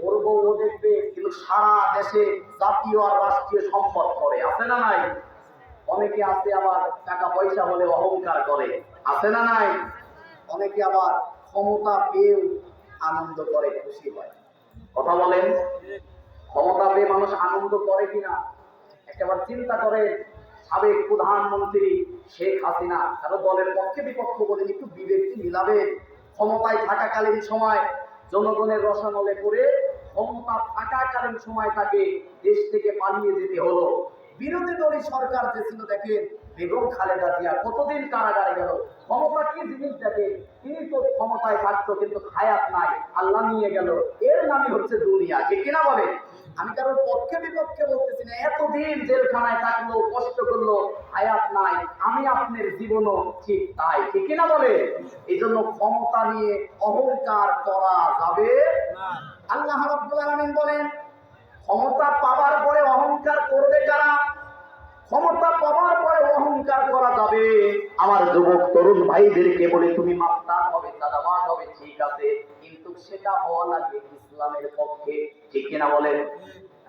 ওর বউ ও দেখবে, কিন্তু সারা দেশে জাতীয় আর রাষ্ট্রীয় সম্পদ করে। আছে না নাই? অনেকে আছে আবার টাকা পয়সা হলে অহংকার করে। আছে না নাই? অনেকে আবার ক্ষমতা পেয়েও আনন্দ করে, খুশি হয়। কথা বলেন, ক্ষমতা পেয়ে মানুষ আনন্দ করে কিনা একবার চিন্তা করে। সাবেক প্রধানমন্ত্রী শেখ হাসিনা কারো দলের পক্ষে বিপক্ষ বলে একটু বিবেকটি মিলাবে। ক্ষমতায় থাকাকালীন সময় জনগণের রসানলে করে ক্ষমতা থাকাকালীন সময় তাকে দেশ থেকে পালিয়ে যেতে হলো। বিরোধী দলীয় সরকার যে ছিল, দেখেন বেগম খালেদা জিয়া কতদিন কারাগারে গেল। ক্ষমতা কি জিনিস দেখে, তিনি তো ক্ষমতায় থাকতো কিন্তু হায়াত নাই, আল্লাহ নিয়ে গেল। এর নামই হচ্ছে দুনিয়া। ঠিক কিনা বলে? আমি কারোর পক্ষে বিপক্ষে বলতেছি না। এতদিন জেলখানায় থাকলো, কষ্ট করলো, হায়াত নাই। আমি আপনার জীবনও ঠিক তাই। ঠিক কিনা বলে? এই জন্য ক্ষমতা নিয়ে অহংকার করা যাবে না। আল্লাহ রাব্বুল আলামিন বলেন, ক্ষমতা পাওয়ার পরে অহংকার করবে কারা? ক্ষমতা পাওয়ার পরে অহংকার করা যাবে। আমার যুবক তরুণ ভাইদেরকে বলে, তুমি মাস্তান হবে, দাদাবাজ হবে, ঠিক আছে, কিন্তু সেটা হওয়া লাগবে ইসলামের পক্ষে। ঠিক কিনা বলেন?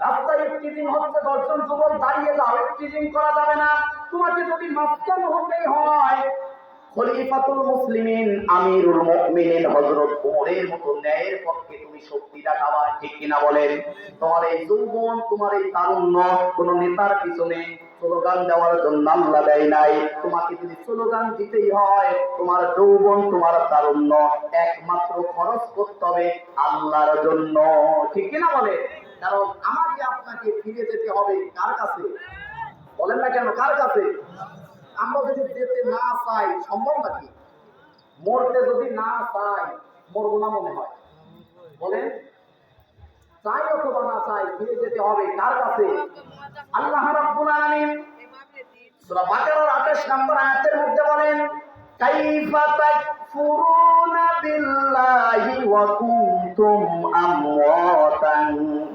রাস্তায় টিজিং হচ্ছে, 10 জন যুবক দাঁড়িয়ে যাও, টিজিং করা যাবে না। তোমাকে যদি মাস্তান হতেই হয়, খলিফাতুল মুসলিমিন, আমিরুল মুমিনিন হযরত ওমরের মতো ন্যায়ের পক্ষে তুমি শক্তি দেখাবা, ঠিক কিনা বলেন? তোমার এই যৌবন, তোমার এই তারুণ্য কোন নেতার পিছনে স্লোগান দেওয়ার জন্য আল্লাহ দেয় নাই। তোমাকে যদি স্লোগান দিতেই হয়, তোমার যৌবন, তোমার তারুণ্য একমাত্র খরচ করতে হবে আল্লাহর জন্য, ঠিক কিনা বলে? কারণ আমাকে আপনাকে ফিরে যেতে হবে কার কাছে? বলেন না কেন, কার কাছে? আমরা যদি যেতে না চাই সম্ভব নাকি? মরতে যদি না চাই মরবো না মনে হয়? বলেন, চাই অথবা না চাই ফিরে যেতে হবে কার কাছে? আল্লাহ রাব্বুল আলামিন সূরা বাকারার 28 নম্বর আয়াতের মধ্যে বলেন, কাইফা তাকফুরুনা বিল্লাহি ওয়া কুনতুম আমওয়াতান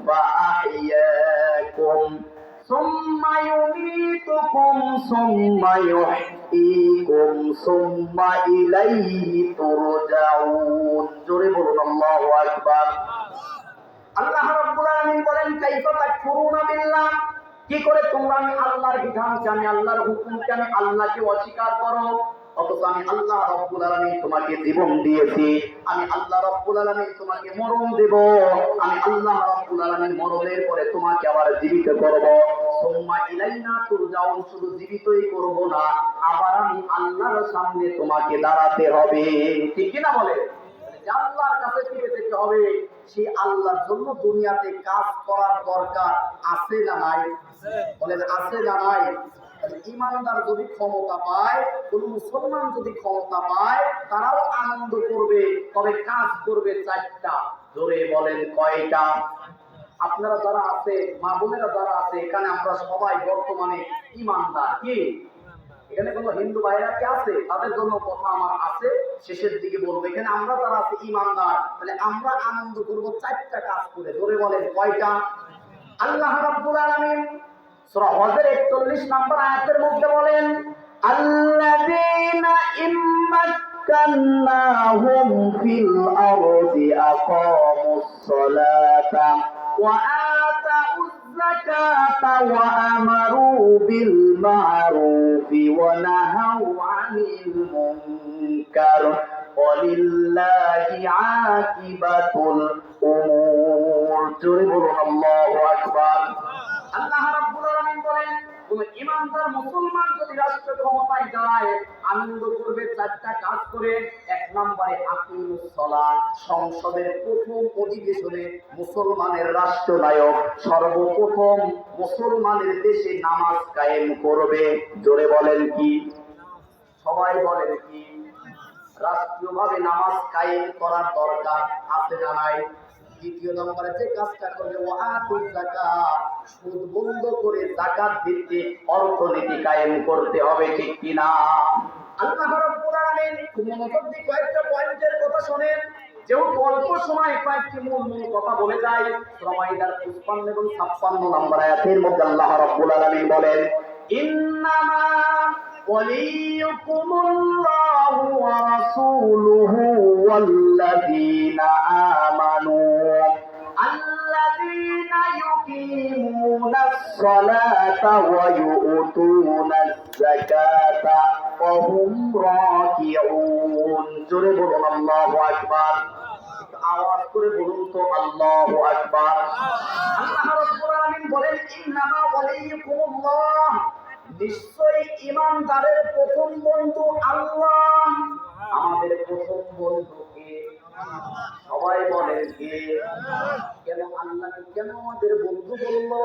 ফাআহইয়াকুম সুম্মা ইউমীতুকুম সুম্মা ইউহয়ীকুম সুম্মা ইলাইহি তুরজাউন। জোরে বলুন আল্লাহু আকবার। আল্লাহ রাব্বুল আলামিন বলেন, কাইফা তাকফুরুনা বিল্লাহ, কি করে তোমরা আমি আল্লাহর বিধানকে, আমি আল্লাহর হুকুমকে, আমি আল্লাহকে অস্বীকার করো? অথচ আমি আল্লাহ রাব্বুল আলামিন তোমাকে জীবন দিয়েছি, আমি আল্লাহ রাব্বুল আলামিন তোমাকে মরণ দেব, আমি আল্লাহ রাব্বুল আলামিন মরণের পরে তোমাকে আবার জীবিত করব। সুম্মা ইলাইনা তুরজাউন, শুধু জীবিতই করব না, আবার আমি আল্লাহর সামনে তোমাকে দাঁড়াতে হবে, ঠিক কি না বলে? আল্লাহর কাছে ফিরে যেতে হবে। সেই আল্লাহর জন্য দুনিয়াতে কাজ করার দরকার আছে না নাই? বলেন, আছে না নাই? ইমানদার যদি ক্ষমতা পায়, কোন মুসলমান যদি ক্ষমতা পায়, তারাও আনন্দ করবে, তবে কাজ করবে চারটা। জোরে বলেন, কয়টা? আপনারা যারা আছে, মা বোনেরা যারা আছে এখানে, আমরা সবাই বর্তমানে ইমানদার। কি এখানে কোনো হিন্দু ভাইরা কি আছে? তাদের জন্য কথা আমার আছে, শেষের দিকে বলবো। এখানে আমরা যারা আছে ইমানদার, তাহলে আমরা আনন্দ করবো চারটা কাজ করে। জোরে বলেন, কয়টা? আল্লাহ রাব্বুল আলামিন সূরা হজের 41 নম্বর আয়াতের মধ্যে বলেন, আল্লাযীনা ইম্মাক্কান্নাহুম ফিল আরদি আকামুস সালাতা ওয়া আতাউয যাকাতা ওয়া আমারু বিল মা'রুফি ওয়া নাহাউ আনিল মুনকার ওয়ালিল্লাহি আকিবাতুল উমুর। জোরে বলুন আল্লাহু আকবার। আল্লাহ রাব্বুল আলামিন বলেন, কোন ইমানদার মুসলমান যদি রাষ্ট্র ক্ষমতায় যায়, আনন্দ করবে চারটা কাজ করে। এক নম্বরে আকিমুস সালাত, সংসদের প্রথম অধিবেশনে মুসলমানের রাষ্ট্রনায়ক সর্বপ্রথম মুসলমানের দেশে নামাজ কায়েম করবে। জোরে বলেন, কি? সবাই বলেন, কি? রাষ্ট্রীয়ভাবে নামাজ কায়েম করার দরকার আছে না নাই? দ্বিতীয় নম্বরে যে কাজটা করবে, ওয়াতুজ যাকাত, সুদ বন্ধ করে যাকাত দিতে অর্থনীতি কায়েম করতে হবে, ঠিক কি না? আল্লাহ রাব্বুল আলামিন মনোযোগ দিয়ে কয়েকটা পয়েন্টের কথা শুনেন, যেহেতু অল্প সময় কয়েকটি মূল কথা বলে যায়। সূরা মাইদার 55 এবং 56 নম্বর আয়াতের মধ্যে আল্লাহ রাব্বুল আলামিন বলেন, ইন্নামা ওয়ালিয়ুকুমুল্লাহু ওয়া রাসূলুহু ওয়াল্লাযীনা আমানু الذين يقيمون الصلاة ويؤتون الزكاة وهم راكعون। জোরে বলুন আল্লাহু আকবার। আওয়াজ করে বলুন তো আল্লাহু আকবার। আল্লাহ রাব্বুল আলামিন বলেন, ইন্নামা ওয়ালিয়ুকুমুল্লাহ, নিশ্চয়ই ঈমানদারের প্রথম বন্ধু আল্লাহ। আমাদের প্রথম বন্ধু কে? সবাই বলেন, কে? কেন আল্লাহকে কেন আমাদের বন্ধু বললো?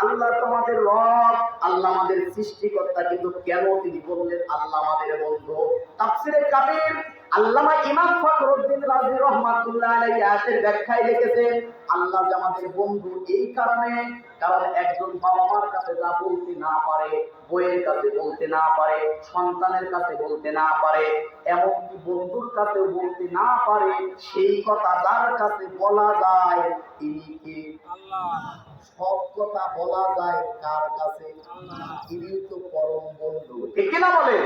আল্লাহ তো আমাদের রব, আল্লাহ আমাদের সৃষ্টিকর্তা, কিন্তু কেন তিনি বললেন আল্লাহ আমাদের বন্ধু? তাফসীরে কাবীর আল্লামা ইমাম ফখরুদ্দীন রাজি রাহমাতুল্লাহ আলাইহি আয়াতের ব্যাখ্যায় লিখেছেন, আল্লাহ যে আমাদের বন্ধু এই কারণে, কারণ একজন বাবা মার কাছে যা বলতে না পারে, বইয়ের কাছে বলতে না পারে, সন্তানের কাছে বলতে না পারে, এমনকি বন্ধুর কাছেও বলতে না পারে, সেই কথা যার কাছে বলা যায় তিনি কে? আল্লাহ। সব কথা বলা যায় কার কাছে? তিনি তো পরম বন্ধু, ঠিক না বলে?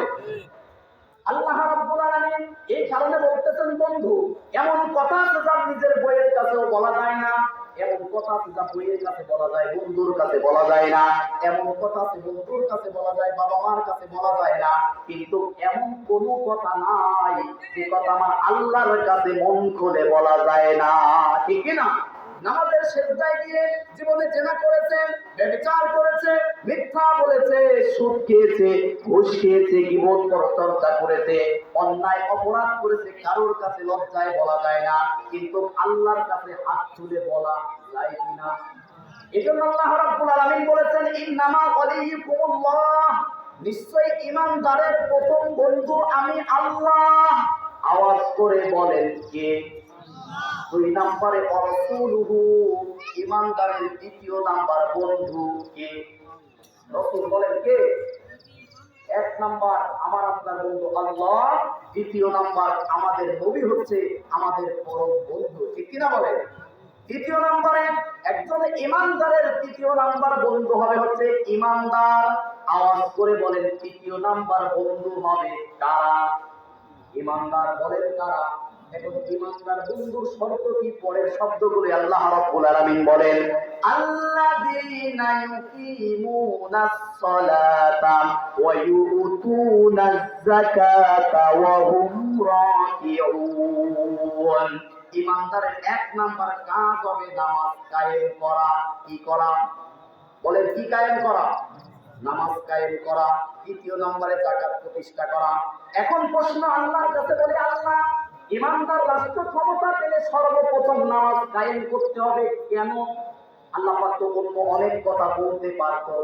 আল্লাহ রাব্বুল আলামিন এই কারণে বলতেছেন বন্ধু। এমন কথা আছে যা নিজের বইয়ের কাছেও বলা যায় না, এমন কথা আছে যা বইয়ের কাছে বলা যায়, বন্ধুর কাছে বলা যায় না। এমন কথা আছে বন্ধুর কাছে বলা যায়, বাবা মার কাছে বলা যায় না। কিন্তু এমন কোনো কথা নাই যে কথা আমার আল্লাহর কাছে মন খুলে বলা যায় না, ঠিক কি না? নামাজের সেজদায় গিয়ে জীবনে জেনা করেছে, ব্যভিচার করেছে, মিথ্যা বলেছে, সুদ খেয়েছে, ঘুষ খেয়েছে, গীবত পরচর্চা করেছে, অন্যায় অপরাধ করেছে, কারোর কাছে লজ্জায় বলা যায় না। কিন্তু আল্লাহর কাছে হাত তুলে বলা যায় কিনা? এজন্য আল্লাহ রাব্বুল আলামিন বলেছেন, ইন্নামা ওয়ালিয়ুকুমুল্লাহ, নিশ্চয়ই ঈমানদারের প্রথম বন্ধু আমি আল্লাহ। আওয়াজ করে বলেন কে? দুই নম্বরে রাসূলুহু, ঈমানদারের দ্বিতীয় নাম্বার বন্ধু কে? রাসূল বলেন কে? এক নাম্বার আমার আপনার বন্ধু আল্লাহ, দ্বিতীয় নাম্বার আমাদের নবী হচ্ছে আমাদের পরম বন্ধু, ঠিক কিনা বলেন? দ্বিতীয় নম্বরে একজন ঈমানদারের তৃতীয় নাম্বার বন্ধু হবে হচ্ছে ঈমানদার। আওয়াজ করে বলেন তৃতীয় নাম্বার বন্ধু হবে কারা? ঈমানদার। বলেন কারা? এখন ঈমানদার বন্ধুর শর্ত কি? পরের শব্দগুলো আল্লাহ রাব্বুল আলামিন বলেন, আল্লাযীনা ইউকিমুনাস সালাতা ওয়া ইউতুনাজ যাকাতা ওয়া হুম রাকিউন। ঈমানদারের এক নাম্বার কাজ হবে নামাজ কায়েম করা। কি করা? বলেন কি কায়েম করা? নামাজ কায়েম করা। দ্বিতীয় নম্বরে যাকাত প্রতিষ্ঠা করা। এখন প্রশ্ন আল্লাহর কাছে, বলে আল্লাহ, ঈমানদার রাষ্ট্র ক্ষমতা পেলে সর্বপ্রথম নামাজ কায়েম করতে হবে কেন? আল্লাহ পাক তো অন্য অনেক কথা বলতে পারতো,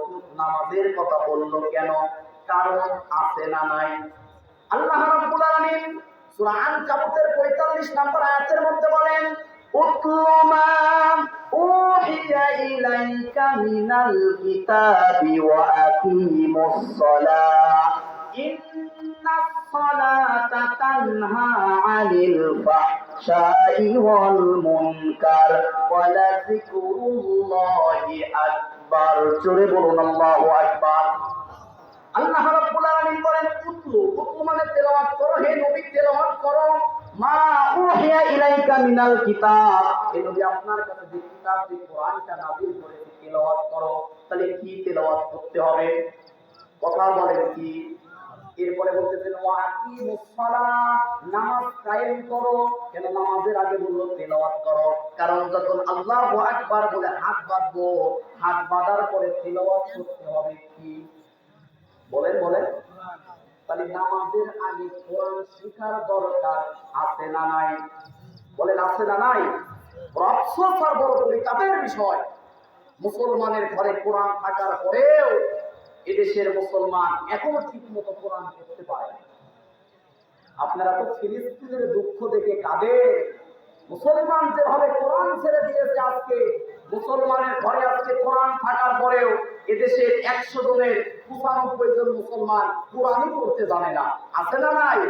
নামাজের কথা বললো কেন? কারণ আছে না নাই? আল্লাহ রাব্বুল আলামিন সূরা আনকাবুতের ৪৫ নম্বর আয়াতের মধ্যে বলেন, উতলু মা উহিয়া ইলাইকা মিনাল কিতাবি ওয়া আকিমুস সালাহ ইন্নাস সালাতা তানহা আনিল ফাহশাই ওয়াল মুনকার ওয়া লাযিকরুল্লাহি আকবার। জোরে বলুন আল্লাহু আকবার। আল্লাহ রাব্বুল আলামিন বলেন উতলু, উতলু মানে তেলাওয়াত করো, হে নবী তেলাওয়াত করো, মা উহিয়া ইলাইকা মিনাল কিতাব, হে নবী আপনার কাছে যে কিতাব, যে কোরআনটা নাযিল করেছে তেলাওয়াত করো। তাহলে কি তেলাওয়াত করতে হবে? কথা বলেন কি? এরপরে বলতেছেন ওয়া আকিমুস সালাহ, নামাজ কায়েম করো। কেন নামাজের আগে বললো তেলাওয়াত করো? কারণ যখন আল্লাহু আকবার বলে হাত বাঁধবো, হাত বাঁধার পরে তেলাওয়াত করতে হবে কি? বলেন বলেন। তাহলে নামাজের আগে কোরআন শেখার দরকার আছে না নাই? বলেন আছে না নাই? আফসোস আর বড় পরিতাপের বিষয়, মুসলমানের ঘরে কোরআন থাকার পরেও এদেশের মুসলমান এখনো ঠিক মতো কোরআন পড়তে পারে না। আপনারা তো ফিলিস্তিনের দুঃখ দেখে কাঁদেন। মুসলমান যেভাবে কোরআন ছেড়ে দিয়েছে, আজকে মুসলমানের ঘরে আজকে কোরআন থাকার পরেও এদেশে ১০০ জনের ৯৫ জন মুসলমান কোরআনই পড়তে জানে না। আছে না নাই?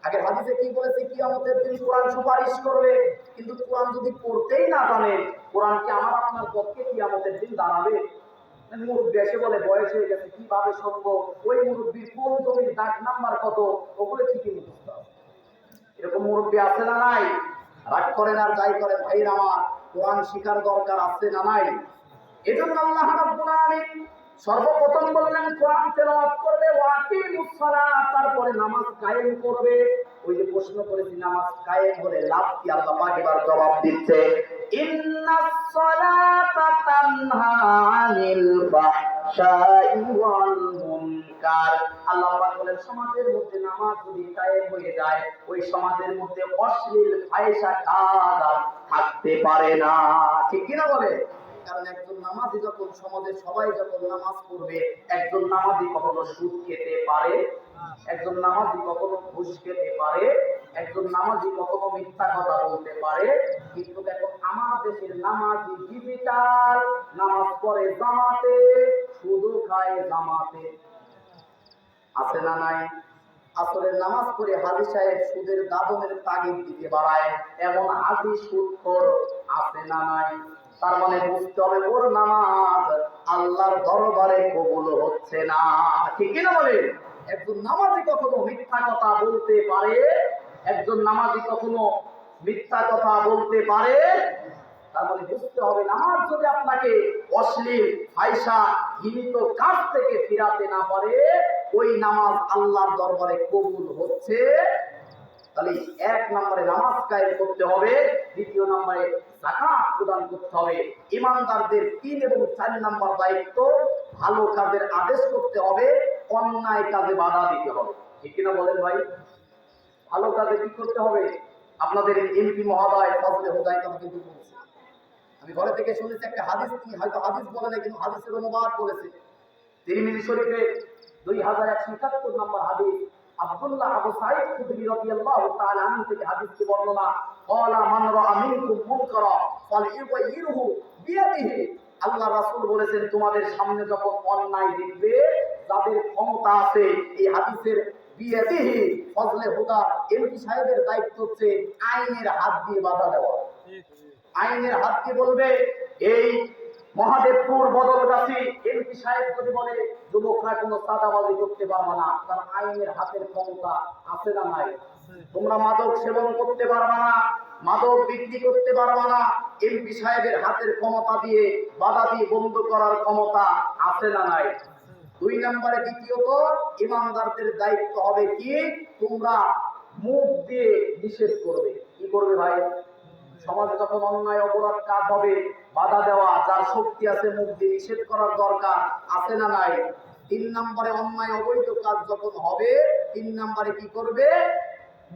আগে হাদিসে কি বলেছে? কিয়ামতের দিন কোরআন সুপারিশ করবে। কিন্তু কোরআন যদি পড়তেই না জানে, কোরআন কি আমার আপনার পক্ষে কিয়ামতের দিন দাঁড়াবে? মুরব্বী এসে বলে বয়স হয়ে গেছে, কিভাবে সম্ভব? ওই মুরব্বীর কোন জমির দাগ নাম্বার কত, ওগুলো ঠিকই মুখস্থ হবে। এরকম মুরব্বী আছে না নাই? রাগ করেন আর যাই করেন ভাই আমার, কোরআন শিখার দরকার আছে না নাই? এজন্য আল্লাহ রাব্বুল আলামিন সর্বপ্রথম বললেন কোরআন তেলাওয়াত করবে, ওয়া আকিমুস সালাহ, তারপরে নামাজ কায়েম করবে। ওই যে প্রশ্ন করেছি নামাজ কায়েম হলে লাভ কি, আল্লাহ পাক এবার জবাব দিচ্ছে, ইন্নাস সালাতা তানহা আনিল ফাহশাই ওয়াল মুনকার। আল্লাহ পাক বলেন সমাজের মধ্যে নামাজ যদি কায়েম হয়ে যায়, ওই সমাজের মধ্যে অশ্লীল ফাহিশা কাজ আর থাকতে পারে না, ঠিক কিনা বলে? কারণ একজন নামাজি যখন সমাজে সবাই যখন নামাজ পড়বে, একজন নামাজি কখনো সুদ খেতে পারে? একজন নামাজি কখনো ঘুষ খেতে পারে? একজন নামাজি কখনো মিথ্যা কথা বলতে পারে? কিন্তু এখন আমার দেশের নামাজি ডিজিটাল, নামাজ পড়ে জামাতে, সুদও খায় জামাতে। আছে না নাই? আসরের নামাজ পড়ে হাজী সাহেব সুদের দাদনের তাগিদ দিতে বাড়ায়, এমন হাজী সুদখোর আছে না নাই? তার মানে বুঝতে হবে ওর নামাজ আল্লাহর দরবারে কবুল হচ্ছে না, ঠিক কিনা বলে? একজন নামাজি কখনো মিথ্যা কথা বলতে পারে? একজন নামাজি কখনো মিথ্যা কথা বলতে পারে? তার মানে বুঝতে হবে নামাজ যদি আপনাকে অশ্লীল ফাহিশা ঘৃণিত কাজ থেকে ফিরাতে না পারে, ওই নামাজ আল্লাহর দরবারে কবুল হচ্ছে। তাহলে এক নম্বরে নামাজ কায়েম করতে হবে, দ্বিতীয় নম্বরে যাকাত প্রদান করতে হবে। ইমানদারদের 3 এবং 4 নম্বর দায়িত্ব, ভালো কাজের আদেশ করতে হবে, অন্যায় কাজে বাধা দিতে হবে। ঠিক কিনা বলেন ভাই? ভালো কাজে কি করতে হবে? আপনাদের এমপি মহোদয় ফজলে হুদায় কথা কিন্তু বলছে, আমি ঘরে থেকে শুনেছি একটা হাদিস, তিনি হয়তো হাদিস বলে না কিন্তু হাদিসের অনুবাদ বলেছে। তিরমিজি শরীফে 2171 নম্বর হাদিস, আব্দুল্লাহ আবু সাঈদ খুদরি রাদিয়াল্লাহু তাআলা আনহু থেকে হাদিসটি বর্ণনা, ক্বালা মান রাআ মিনকুম মুনকারা ফালইউগাইয়িরহু বিয়াদিহি। আল্লাহ রাসূল বলেছেন, তোমাদের সামনে যখন অন্যায় দেখবে, যাদের ক্ষমতা আছে, এই হাদিসের বিয়াদিহি ফজলে হুদা এমপি সাহেবের দায়িত্ব হচ্ছে আইনের হাত দিয়ে বাধা দেওয়া। আইনের হাত দিয়ে বলবে, এই মহাদেবপুর বদলগাছি এমপি সাহেব যদি বলে যুবকরা কোনো চাঁদাবাজি করতে পারবে না, তার আইনের হাতের ক্ষমতা আছে না নাই? তোমরা মাদক সেবন করতে পারবে না, মাদক বিক্রি করতে পারবে না, এমপি সাহেবের হাতের ক্ষমতা দিয়ে বাধা দিয়ে বন্ধ করার ক্ষমতা আছে না নাই? 2 নম্বরে দ্বিতীয়ত, ইমানদারদের দায়িত্ব হবে কি, তোমরা মুখ দিয়ে নিষেধ করবে। কি করবে ভাই? সমাজে যখন অন্যায় অপরাধ কাজ হবে, বাধা দেওয়া, যার শক্তি আছে মুখ দিয়ে নিষেধ করার দরকার আছে না নাই? 3 নম্বরে অন্যায় অবৈধ কাজ যখন হবে, 3 নম্বরে কি করবে?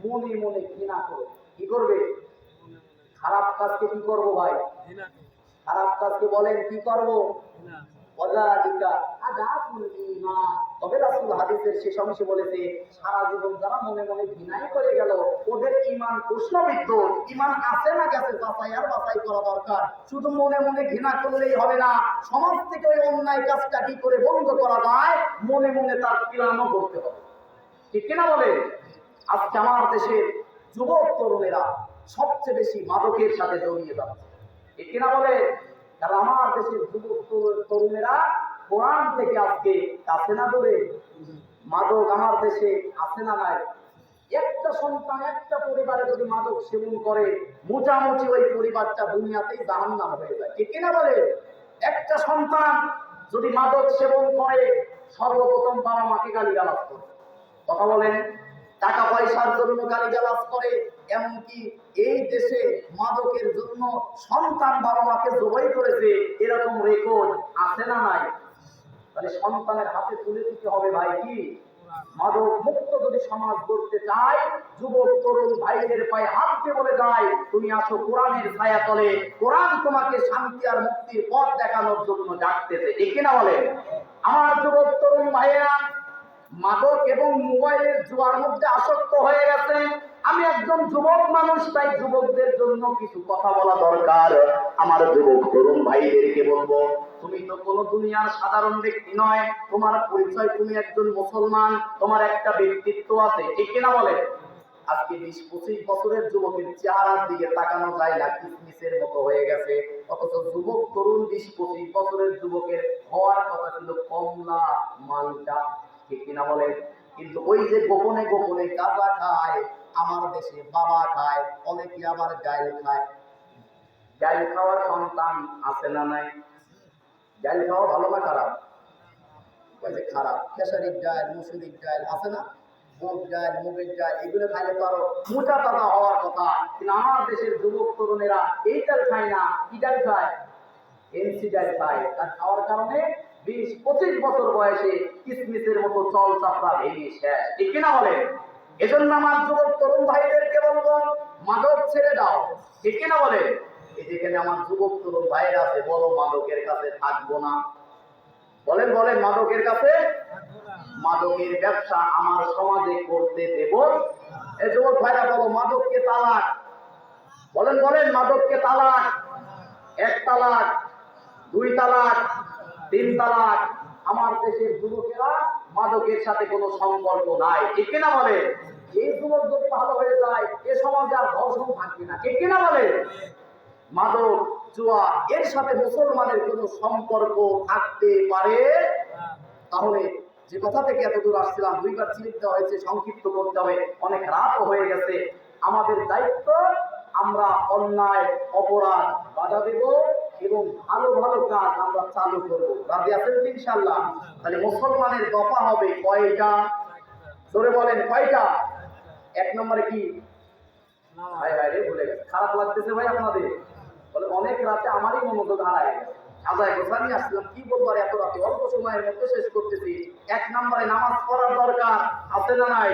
মনে মনে ঘৃণা করবে। কি করবে? খারাপ কাজকে কি করবো ভাই? খারাপ কাজকে বলেন কি করবো? তবে রাসূল হাদিসের শেষ অংশে বলেছে, সারা জীবন যারা মনে মনে ঘৃণাই করে গেল, ওদের ঈমান প্রশ্নবিদ্ধ। ঈমান আছে না গেছে যাচাই আর বাছাই করা দরকার। শুধু মনে মনে ঘৃণা করলেই হবে না, সমাজ থেকে ওই অন্যায় কাজটা কি করে বন্ধ করা যায়, মনে মনে তার পিলানো করতে হবে। ঠিক কিনা বলে? আজকে আমার দেশের যুবক তরুণেরা সবচেয়ে বেশি মাদকের সাথে জড়িয়ে যাচ্ছে। ঠিক কিনা বলে? কারণ আমার দেশের যুবক তরুণেরা কোরআন থেকে আজকে কাছে না ধরে মাদক আমার দেশে আছে না নাই? একটা সন্তান একটা পরিবারে যদি মাদক সেবন করে, মোটামুটি ওই পরিবারটা দুনিয়াতেই জাহান্নাম হয়ে যায়। ঠিক কিনা বলে? একটা সন্তান যদি মাদক সেবন করে, সর্বপ্রথম বাবা মাকে গালিগালাজ করে, কথা বলেন, টাকা পয়সার জন্য গালিগালাজ করে, এমনকি এই দেশে মাদকের জন্য সন্তান বাবা মাকে জবাই করেছে, এরকম রেকর্ড আছে না নাই? তাহলে সন্তানের হাতে তুলে দিতে হবে ভাই কি, মাদক মুক্ত যদি সমাজ করতে চায়, যুবক তরুণ ভাইদের পায়ে হাত দিয়ে বলে যায়, তুমি আসো কোরআনের ছায়া তলে, কোরআন তোমাকে শান্তি আর মুক্তির পথ দেখানোর জন্য ডাকতেছে। ঠিক কিনা বলে? আমার যুবক তরুণ ভাইয়েরা মাদক এবং মোবাইলের জুয়ার মধ্যে আসক্ত হয়ে গেছে। আমি একজন যুবক মানুষ, তাই যুবকদের জন্য কিছু কথা বলা দরকার। আমার যুবক তরুণ ভাইদেরকে বলবো, তুমি তো কোনো দুনিয়ার সাধারণ ব্যক্তি নয়, তোমার পরিচয় তুমি একজন মুসলমান, তোমার একটা ব্যক্তিত্ব আছে। ঠিক কিনা বলে? আজকে 20-25 বছরের যুবকের চেহারার দিকে তাকানো যায় না, কিসমিসের মতো হয়ে গেছে। অথচ যুবক তরুণ 20-25 বছরের যুবকের হওয়ার কথা ছিল কমলা মালটা। ঠিক কিনা বলে? কিন্তু ওই যে গোপনে গোপনে গাঁজা খায়, আমার দেশে বাবা খায়, অনেকে আবার ডাইল খায়। ডাইল খাওয়ার সন্তান আছে না নাই? ডাইল খাওয়া ভালো না খারাপ? খারাপ। খেসারির ডাইল, মুসুরির ডাইল আছে না, মুগ ডাল, মুগের ডাল, এগুলো খাইলে তো আরো মোটা তাজা হওয়ার কথা। কিন্তু আমার দেশের যুবক তরুণেরা এই ডাল খায় না, কি ডাল খায়? এনসি ডাল খায়। তার খাওয়ার কারণে 20-25 বছর বয়সে কিসমিসের মতো চল চাপড়া ভেঙে শেষ। ঠিক কিনা বলে? এজন্য আমার যুবক তরুণ ভাইদেরকে বলবো, মাদক ছেড়ে দাও। ঠিক কিনা বলে? এই যেখানে আমার যুবক তরুণ ভাইয়ের আছে, বলো মাদকের কাছে থাকবো না। বলেন বলেন, মাদকের কাছে, মাদকের ব্যবসা আমার সমাজে করতে দেব। এই যুবক ভাইরা বলো, মাদককে তালাক। বলেন বলেন, মাদককে তালাক। 1 তালাক, 2 তালাক, 3 তালাক। আমার দেশের যুবকেরা মাদকের সাথে কোনো সম্পর্ক নাই। ঠিক কিনা বলে? এই যুবক যদি ভালো হয়ে যায়, এ সমাজে আর ধর্ষণ থাকবে না। ঠিক কিনা বলে? মাদক জুয়া এর সাথে মুসলমানের কোনো সম্পর্ক থাকতে পারে? তাহলে যে কথা থেকে এত দূর আসছিলাম, 2বার স্লিপ দেওয়া হয়েছে, সংক্ষিপ্ত করতে হবে, অনেক রাতও হয়ে গেছে। আমাদের দায়িত্ব আমরা অন্যায় অপরাধ বাধা দেব এবং ভালো ভালো কাজ আমরা চালু করব। রাজি আছেন ইনশাআল্লাহ? তাহলে মুসলমানের দফা হবে কয়টা? জোরে বলেন কয়টা? এক নম্বরে কি? ভাই ভাই রে ভুলে গেছে, খারাপ লাগতেছে ভাই আপনাদের? বলে অনেক রাতে আমারই মনোযোগ হারায় গেছে, সাজায় গোছানি আসলাম, কি বলবো আর এত রাতে, অল্প সময়ের মধ্যে শেষ করতেছি। এক নম্বরে নামাজ পড়ার দরকার আছে না নাই?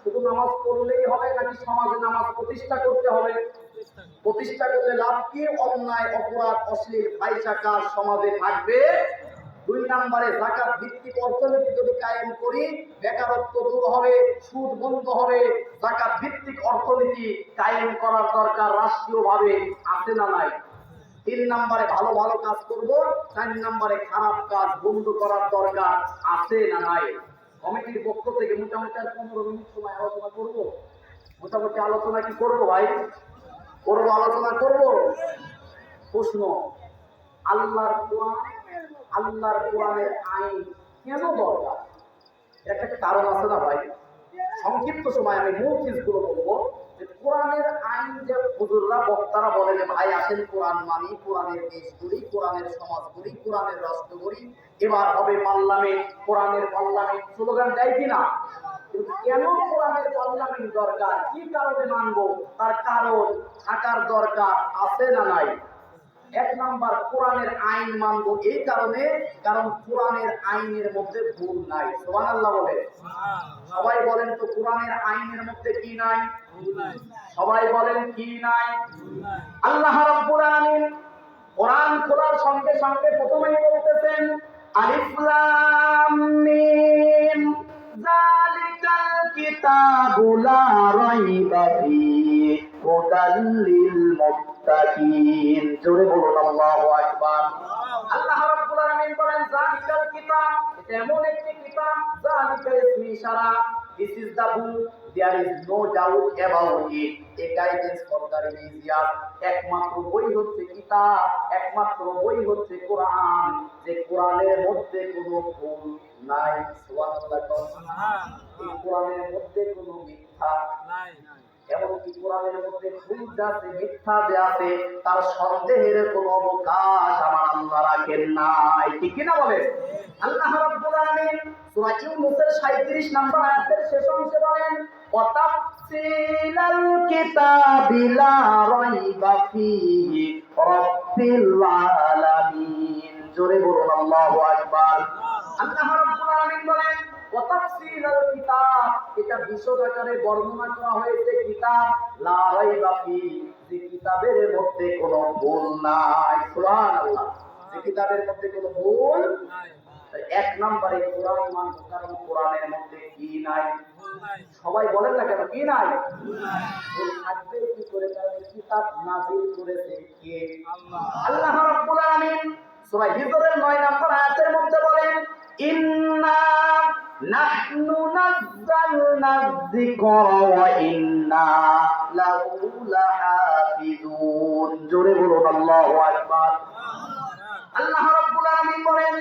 শুধু নামাজ পড়লেই হবে নাকি সমাজে নামাজ প্রতিষ্ঠা করতে হবে? প্রতিষ্ঠা করলে লাভ কি? অন্যায় অপরাধ অশ্লীল ফাইসা কাজ সমাজে থাকবে। দুই নম্বরে যাকাত ভিত্তিক অর্থনীতি যদি কায়েম করি, বেকারত্ব দূর হবে, সুদ বন্ধ হবে। যাকাত ভিত্তিক অর্থনীতি কায়েম করার দরকার রাষ্ট্রীয়ভাবে, আছে না নাই? তিন নম্বরে ভালো ভালো কাজ করব। চার নম্বরে খারাপ কাজ বন্ধ করার দরকার, আছে না নাই? কমিটির পক্ষ থেকে মোটামুটি আর 15 মিনিট সময় আলোচনা করব। মোটামুটি আলোচনা কি করব ভাই? করবো, আলোচনা করব। প্রশ্ন, আল্লাহর কোরআন, আল্লাহর কোরআনের আইন কেন দরকার? একটা কারণ আছে না ভাই? সংক্ষিপ্ত সময় আমি মূল চিজগুলো বলবো। যে কোরআনের আইন, যে হুজুররা বক্তারা বলে যে ভাই আসেন কোরআন মানি, কোরআনের দেশ করি, কোরআনের সমাজ করি, কোরআনের রাষ্ট্র করি, এবার হবে পার্লামেন্ট, কোরআনের পার্লামেন্ট স্লোগান দেয় কিনা? কিন্তু কেন কোরআনের পার্লামেন্ট দরকার? কি কারণে মানবো? তার কারণ থাকার দরকার, আছে না নাই? এক নাম্বার, কোরআনের আইন মানবো এই কারণে, কারণ কোরআনের আইনের মধ্যে ভুল নাই। সুবহানাল্লাহ বলে। সবাই বলেন তো কোরআনের আইনের মধ্যে কি নাই? সবাই বলেন কি নাই? আল্লাহ রাব্বুল আলামিন কোরআন খোলার সঙ্গে সঙ্গে প্রথমেই বলতেছেন আলিফ লাম মিম যালিকাল কিতাবু লা রাইবা ফীহি হুদাল লিল মুত্তাকিন। জোরে বলুন আল্লাহু আকবার। আল্লাহ রাব্বুল আলামিন বলেন যালিকাল কিতাব, এটা এমন একটি কিতাব, যালিকা ইসমি ইশারা, this is the book, there is no doubt about it, a guidance for the religious. একমাত্র বই হচ্ছে কিতাব, একমাত্র বই হচ্ছে কোরআন, যে কোরআনের মধ্যে কোনো ভুল নাই। সুবহানাল্লাহ। এই কোরআনের মধ্যে কোনো মিথ্যা নাই। এমনকি কোরআনের মধ্যে ভুল যে আছে, মিথ্যা যে আছে, তার সন্দেহের কোনো অবকাশ আমার আল্লাহ রাখেন নাই। ঠিক কিনা বলে? আল্লাহ রাব্বুল আলামিন সূরা ইউনূসের 37 নম্বর আয়াতের শেষ অংশে বলেন ওয়াতাফসিলাল কিতাবি লা রাইবা ফীহি রাব্বিল আলামিন। জোরে বলুন আল্লাহু আকবার। আল্লাহ রাব্বুল আলামিন বলেন ওয়াতাফসিলাল কিতাব, এটা বিশদ আকারে বর্ণনা করা হয়েছে কিতাব লা রাইবা ফীহি, যে কিতাবের মধ্যে কোনো ভুল নাই। সুবহানাল্লাহ। যে কিতাবের মধ্যে কোনো ভুল নাই। এক নম্বরে কোরআন মানব, কারণ কোরআনের মধ্যে কি নাই? সবাই বলেন না কেন কি নাই? ভুল থাকবে কি করে? কারণ কিতাব নাযিল করেছে কে? আল্লাহ। আল্লাহ রাব্বুল আলামিন সূরা হিজরের 9 নম্বর আয়াতের মধ্যে বলেন ইন্না নাহনু নাযালনা যিকরা ওয়া ইন্না লাহু লাহাফিজুন। জোরে বলুন আল্লাহু আকবার। আল্লাহ রাব্বুল আলামিন বলেন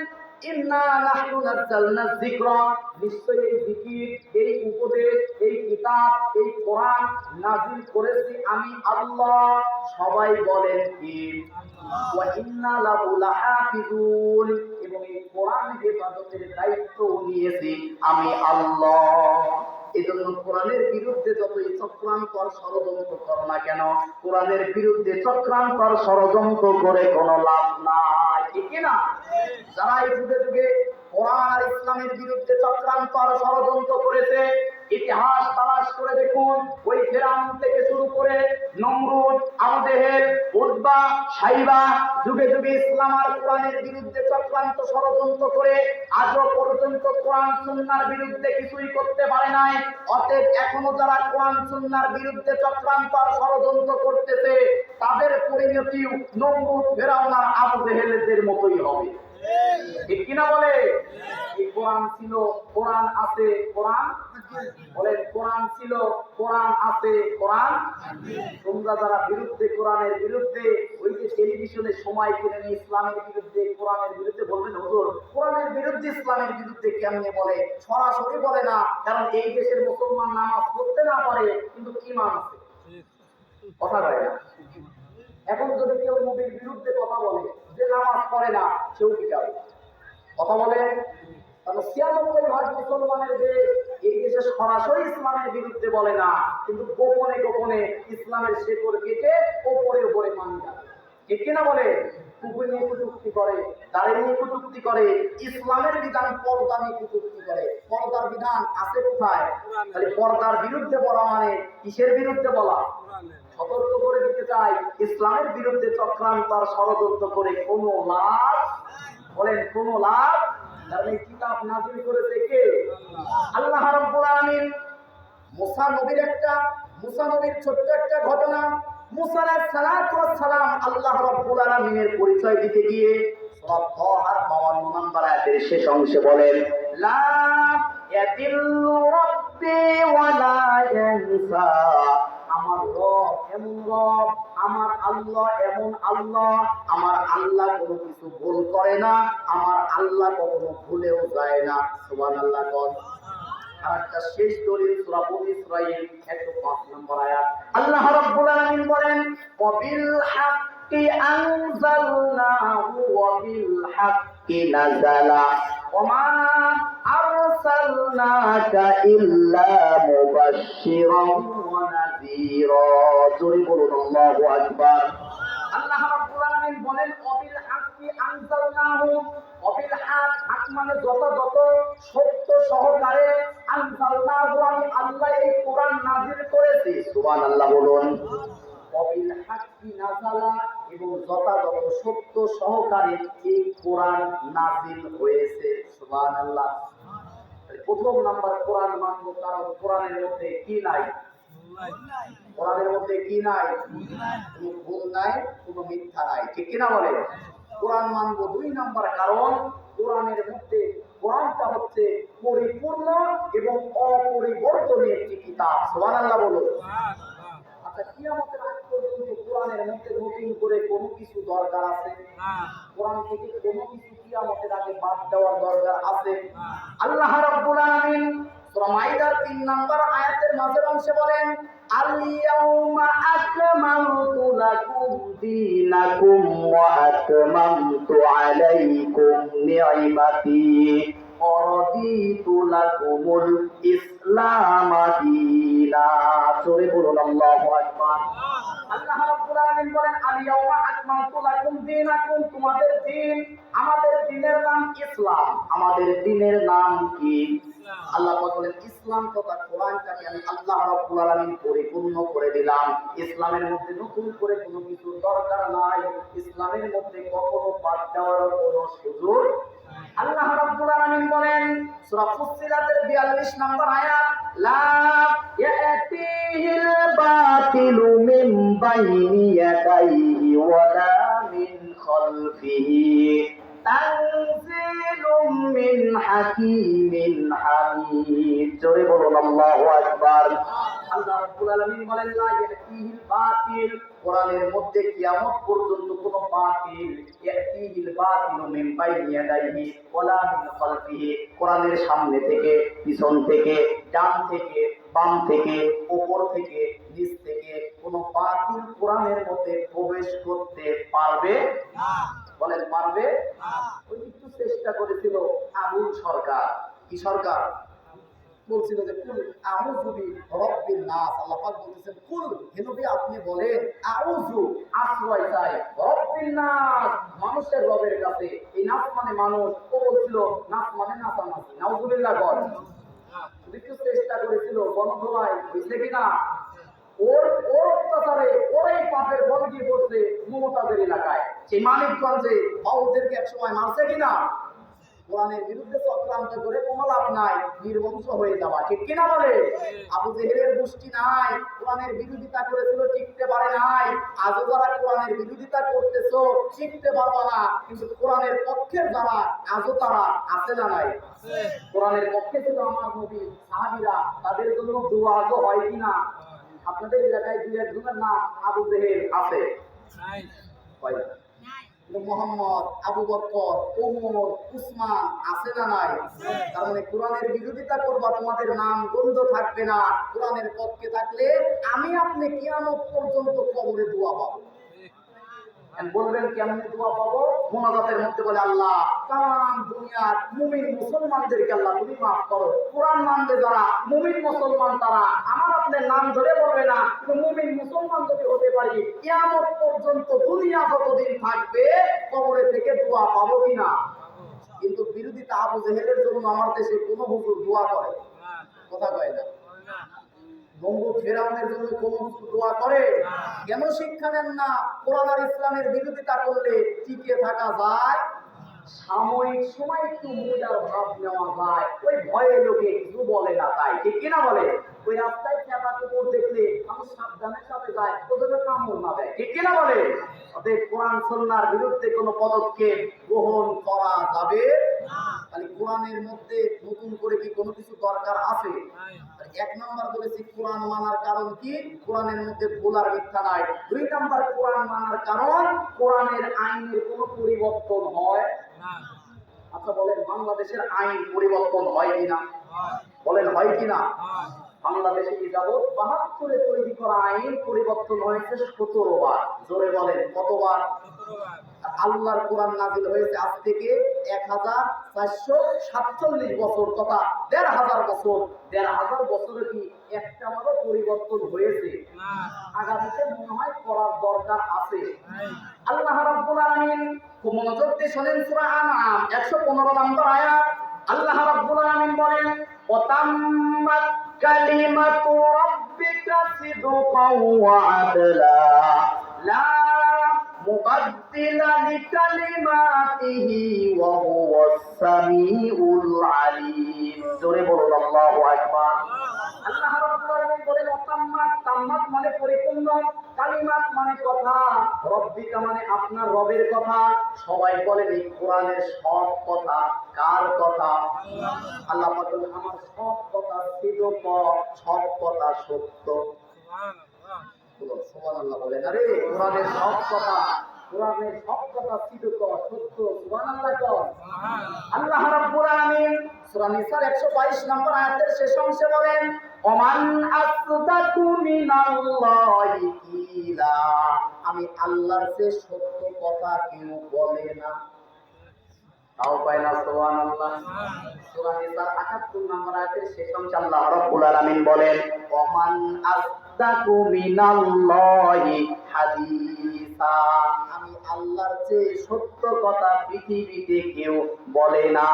ইন্না নাহনু নাযালনা যিকরা, নিশ্চয়ই এই জিকির, এই উপদেশ, এই কিতাব, এই কোরআন নাযিল করেছি আমি আল্লাহ। সবাই বলেন কি? ওয়া ইন্না লাহু লাহাফিজুন, এবং এই কোরআন হেফাজতের দায়িত্ব নিয়েছি আমি আল্লাহ। এজন্য কোরআনের বিরুদ্ধে যতই চক্রান্তর ষড়যন্ত্র করো না কেন, কোরআনের বিরুদ্ধে চক্রান্তর ষড়যন্ত্র করে কোনো লাভ নাই। ঠিক না? যারা এই যুগে যুগে কোরআন আর ইসলামের বিরুদ্ধে চক্রান্তর ষড়যন্ত্র করেছে, ইতিহাস তালাশ করে দেখুন, ওই ফেরাউন থেকে শুরু করে নমরুদ, আবু জেহেল, উতবা, সাইবা, যুগে যুগে ইসলাম আর কোরআনের বিরুদ্ধে চক্রান্ত ষড়যন্ত্র করে আজও পর্যন্ত কোরআন সুন্নাহর বিরুদ্ধে কিছুই করতে পারে নাই। অতএব এখনো যারা কোরআন সুন্নাহর বিরুদ্ধে চক্রান্ত আর ষড়যন্ত্র করতেছে, তাদের পরিণতি নমরুদ, ফেরাউন আর আবু জেহেলদের মতোই হবে। ঠিক কিনা বলে? এই কোরআন ছিল, কোরআন আছে, কোরআন বলে কোরআন ছিল, কোরআন আছে, কোরআন। তোমরা যারা বিরুদ্ধে, কোরআনের বিরুদ্ধে, ওই যে টেলিভিশনে সময় কিনে নিয়ে ইসলামের বিরুদ্ধে, কোরআনের বিরুদ্ধে বলবেন হুজুর কোরআনের বিরুদ্ধে ইসলামের বিরুদ্ধে কেমনে বলে? সরাসরি বলে না, কারণ এই দেশের মুসলমান নামাজ পড়তে না পারে কিন্তু ঈমান আছে। কথা বলে না। এখন যদি কেউ নবীর বিরুদ্ধে কথা বলে যে নামাজ পড়ে না, সেও পিটাবে। কথা বলে, কারণ ৯৬ ভাগ মুসলমানের দেশ, এই দেশে সরাসরি ইসলামের বিরুদ্ধে বলে না, কিন্তু গোপনে গোপনে ইসলামের শেকড় কেটে ওপরে ওপরে পানি যাবে। ঠিক কিনা বলে? কুকুর নিয়ে কটূক্তি করে, দাড়ি নিয়ে কটূক্তি করে, ইসলামের বিধান পর্দা নিয়ে কটূক্তি করে। পর্দার বিধান আছে কোথায়? তাহলে পর্দার বিরুদ্ধে বলা মানে কিসের বিরুদ্ধে বলা? সতর্ক করে দিতে চাই, ইসলামের বিরুদ্ধে চক্রান্ত আর ষড়যন্ত্র করে কোনো লাভ, বলেন কোনো লাভ। কারণ এই কিতাব নাযিল করেছে কে? আল্লাহ রাব্বুল আলামিন। মুসা নবীর ছোট্ট একটা ঘটনা। মুসা আলাইহিস সালাতু ওয়াস সালাম আল্লাহ রাব্বুল আলামিনের পরিচয় দিতে গিয়ে সূরা তাহার ৫২ নম্বর আয়াতের শেষ অংশে বলেন, লা ইয়াদিল্লু রাব্বি ওয়া লা ইয়ানসা। আমার রব এমন রব, আমার আল্লাহ এমন আল্লাহ, আমার আল্লাহ কোনো কিছু ভুল করে না, আমার আল্লাহ কখনো ভুলেও যায় না। সুবহানাল্লাহ। আর একটা শেষ দলিল সূরা বনী ইসরাঈল ১০৫ নম্বর আয়াত, আল্লাহ রাব্বুল আলামিন বলেন, ওয়াবিল হাক্কি আনজালনাহু ওয়াবিল হাক্কি নাযালা ওমা আরসালনাকা ইল্লা মুবাশশিরান ওয়া নাযীরা। জোরে বলুন আল্লাহু আকবার। আল্লাহ রাব্বুল আলামিন বলেন, ওয়াবিল হাক্কি আনজালনাহু, ওয়াবিল হক, হক মানে যথাযথ, সত্য সহকারে, আনজালনাহু আমি আল্লাহ এই কোরআন নাযিল করেছি। সুবহানাল্লাহ বলুন। ওয়াবিল হাক্কি নাযালা, এবং যথাযথ সত্য সহকারে এই কোরআন নাযিল হয়েছে। সুবহানাল্লাহ। প্রথম নাম্বার কোরআন মানব, কারণ কোরআনের মধ্যে কি নাই? কোরআনের মধ্যে কি নাই? কোনো ভুল নাই, কোনো মিথ্যা নাই। ঠিক কিনা বলে? কোরআন মানব। ২ নাম্বার কারণ কোরআনের মধ্যে, কোরআনটা হচ্ছে পরিপূর্ণ এবং অপরিবর্তনীয় একটি কিতাব। সুবহানাল্লাহ বলুন। আচ্ছা, কিয়ামতের আগ পর্যন্ত কোরআনের মধ্যে নতুন করে কোনো কিছু দরকার আছে? কোরআন থেকে কোনো কিছু কিয়ামতের আগে বাদ দেওয়ার দরকার আছে? আল্লাহ রাব্বুল আলামিন সূরা মাইদার ৩ নম্বর আয়াতের মাঝের অংশে বলেন, আল ইয়াউমা আকমালতু লাকুম দীনাকুম ওয়া আতমামতু আলাইকুম নি'মাতি ওয়া রাদিতু লাকুমুল ইসলাম দীনা। জোরে বলুন আল্লাহু আকবার। আল্লাহ রাব্বুল আলামিন বলেন, আল ইয়াউমা আকমালতু লাকুম দীনাকুম, তোমাদের দিন, আমাদের দিনের নাম ইসলাম। আমাদের দিনের নাম কি? আল্লাহ পাক বলেন, ইসলাম তথা কোরআনটাকে আমি আল্লাহ রাব্বুল আলামিন পরিপূর্ণ করে দিলাম। ইসলামের মধ্যে নতুন করে কোনো কিছু দরকার নাই, ইসলামের মধ্যে কখনো বাদ দেওয়ার কোনো সুযোগ। আল্লাহ রাব্বুল আলামিন বলেন সূরা ফুসসিলাতের ৪২ নম্বর আয়াত, লা ইয়াতিহিল বাতিলু মিন বাইনি ইয়াদাইহি ওয়া লা মিন খালফিহি তানজিলুম মিন হাকীমিন হামিদ। জোরে বলুন আল্লাহু আকবার। আল্লাহ রাব্বুল আলামিন বলেন, লা ইয়াতিহিল বাতিল, কোরআনের মধ্যে কিয়ামত পর্যন্ত কোনো বাতিল, ইয়াতিহিল বাতিলু মিন বাইনি ইয়াদাইহি ওয়া লা মিন খালফিহি, কোরআনের সামনে থেকে, পিছন থেকে, ডান থেকে, বাম থেকে, উপর থেকে, নিচ থেকে কোনো বাতিল কোরআনের মধ্যে প্রবেশ করতে পারবে না। বলেন পারবে না। ওই একটু চেষ্টা করেছিল আবুল সরকার। কি সরকার? বলছিল যে কুল আউযু বি রাব্বিন নাস। আল্লাহ পাক বলতেছেন, কুল হে নবী আপনি বলেন, আউযু আশ্রয় চাই, রাব্বিন নাস মানুষের রবের কাছে। এই নাস মানে মানুষ। ও বলছিল নাস মানে নাচানাচি। নাউযুবিল্লাহ বল। একটু চেষ্টা করেছিল, গণধোলাই হয়েছে কিনা? ওর অত্যাচারে, ওর এই পাপের বল গিয়ে পড়ছে মমতাজের এলাকায়, সেই মানিকগঞ্জে বাউলদেরকে একসময় মারছে কিনা? কোরআনের বিরুদ্ধে চক্রান্ত করে কোনো লাভ নাই, নির্বংশ হয়ে যাওয়া। ঠিক কিনা বলে? আবু জেহেলের গোষ্ঠী নাই, কোরআনের বিরোধিতা করেছিল, টিকতে পারে নাই। আজও যারা কোরআনের বিরোধিতা করতেছো, টিকতে পারবা না, কিন্তু কোরআনের পক্ষে যারা আজও তারা আছে না নাই? কোরআনের পক্ষে ছিল আমার নবী, সাহাবীরা, তাদের জন্য দোয়া আজও হয় কিনা? আপনাদের এলাকায় ২-১ জনের নাম আবু জেহেল আছে? মোহাম্মদ, আবু বকর, ওমর, উসমান আছে না নাই? তার মানে কোরআনের বিরোধিতা করবা, তোমাদের নাম গন্ধ থাকবে না। কোরআনের পক্ষে থাকলে আমি আপনি কিয়ামত পর্যন্ত কবরে দোয়া পাবো। বলবেন কেমনে দোয়া পাবো? মোনাজাতের মধ্যে বলে, আল্লাহ তাম দুনিয়ার মুমিন মুসলমানদেরকে আল্লাহ তুমি মাফ করো। কোরআন মানবে যারা মুমিন মুসলমান, তারা আমার আপনার নাম ধরে বলবে না, কিন্তু মুমিন মুসলমান যদি হতে পারি, কিয়ামত পর্যন্ত দুনিয়া যতদিন থাকবে কবরে থেকে দোয়া পাবো কিনা? কিন্তু বিরোধিতা আবু জেহেলের জন্য আমার দেশে কোনো হুজুর দোয়া করে কথা কয় না। বঙ্গু ফেরাউনের জন্য কোন দোয়া করে? কেন শিক্ষা নেন না? কোরআন আর ইসলামের বিরোধিতা করলে টিকে থাকা যায়? সাময়িক সময় একটু মজার ভাব নেওয়া যায়, ওই ভয়ে লোকে কিছু বলে না, তাই ঠিক কিনা বলে? ওই রাস্তায় খেপা কুকুর দেখলে আমি সাবধানের সাথে যাই, ওদের কামড় না দেয়, ঠিক কিনা বলে? অতএব কোরআন সুন্নাহর বিরুদ্ধে কোনো পদক্ষেপ গ্রহণ করা যাবে না। তাহলে কোরআনের মধ্যে নতুন করে কি কোনো কিছু দরকার আছে? এক নাম্বার বলেছি কোরআন মানার কারণ কি? কোরআনের মধ্যে ভুল আর মিথ্যা নাই। দুই নাম্বার কোরআন মানার কারণ কোরআনের আইনের কোনো পরিবর্তন হয় না। আচ্ছা বলেন, বাংলাদেশের আইন পরিবর্তন হয় কিনা? বলেন হয় কিনা? বাংলাদেশে কি যাবত ৭২ তৈরি করা আইন পরিবর্তন হয়েছে ১৭ বার। জোরে বলেন কতবার? আল্লাহর কোরআন নাযিল হয়েছে আজ থেকে ১৪৪৭ বছর, তথা ১৫০০ বছর। ১৫০০ বছরে কি একটা মাত্র পরিবর্তন হয়েছে? আগামীতে মনে হয় করার দরকার আছে। আল্লাহ রাব্বুল আলামিন খুব মনোযোগ দিয়ে শোনেন, সূরা আনআম ১১৫ নম্বর আয়াত। আল্লাহ রাব্বুল আলামিন বলেন, ওয়াতাম্মাত কালিমাতু রাব্বিকা সিদকাও ওয়া আদলা লা মুবাদ্দিলা লিকালিমাতিহি ওয়া হুয়াস সামিউল আলীম। জোরে বলুন আল্লাহু আকবার। আল্লাহ রাব্বুল আলামিন বলেন, ওয়াতাম্মাত, তাম্মাত মানে পরিপূর্ণ, কালিমাত মানে কথা, রব্বিকা মানে আপনার রবের কথা। সবাই বলেন এই কোরআনের সব কথা কার কথা? আল্লাহ পাক বলেন, আমার সব কথা সিদক, সব কথা সত্য। সুবহানাল্লাহ বলেন। আরে কোরআনের সব কথা, কোরআনের সব কথা সিদক সত্য। সুবহানাল্লাহ কর। আল্লাহ রাব্বুল আলামিন সূরা নিসার ১২২ নম্বর আয়াতের শেষ অংশে বলেন, ওমান আসদাকু মিনাল্লাহি কিলা, আমি আল্লাহর চেয়ে সত্য কথা কেউ বলে না। তাও পায় না। সুবহানাল্লাহ। সূরা নিসার ৭৮ নম্বর আয়াতের শেষ অংশে আল্লাহ রাব্বুল আলামিন বলেন, ওমান আসদাকু মিনাল্লাহি হাদিসা, আমি আল্লাহর চেয়ে সত্য কথা পৃথিবীতে কেউ বলে না।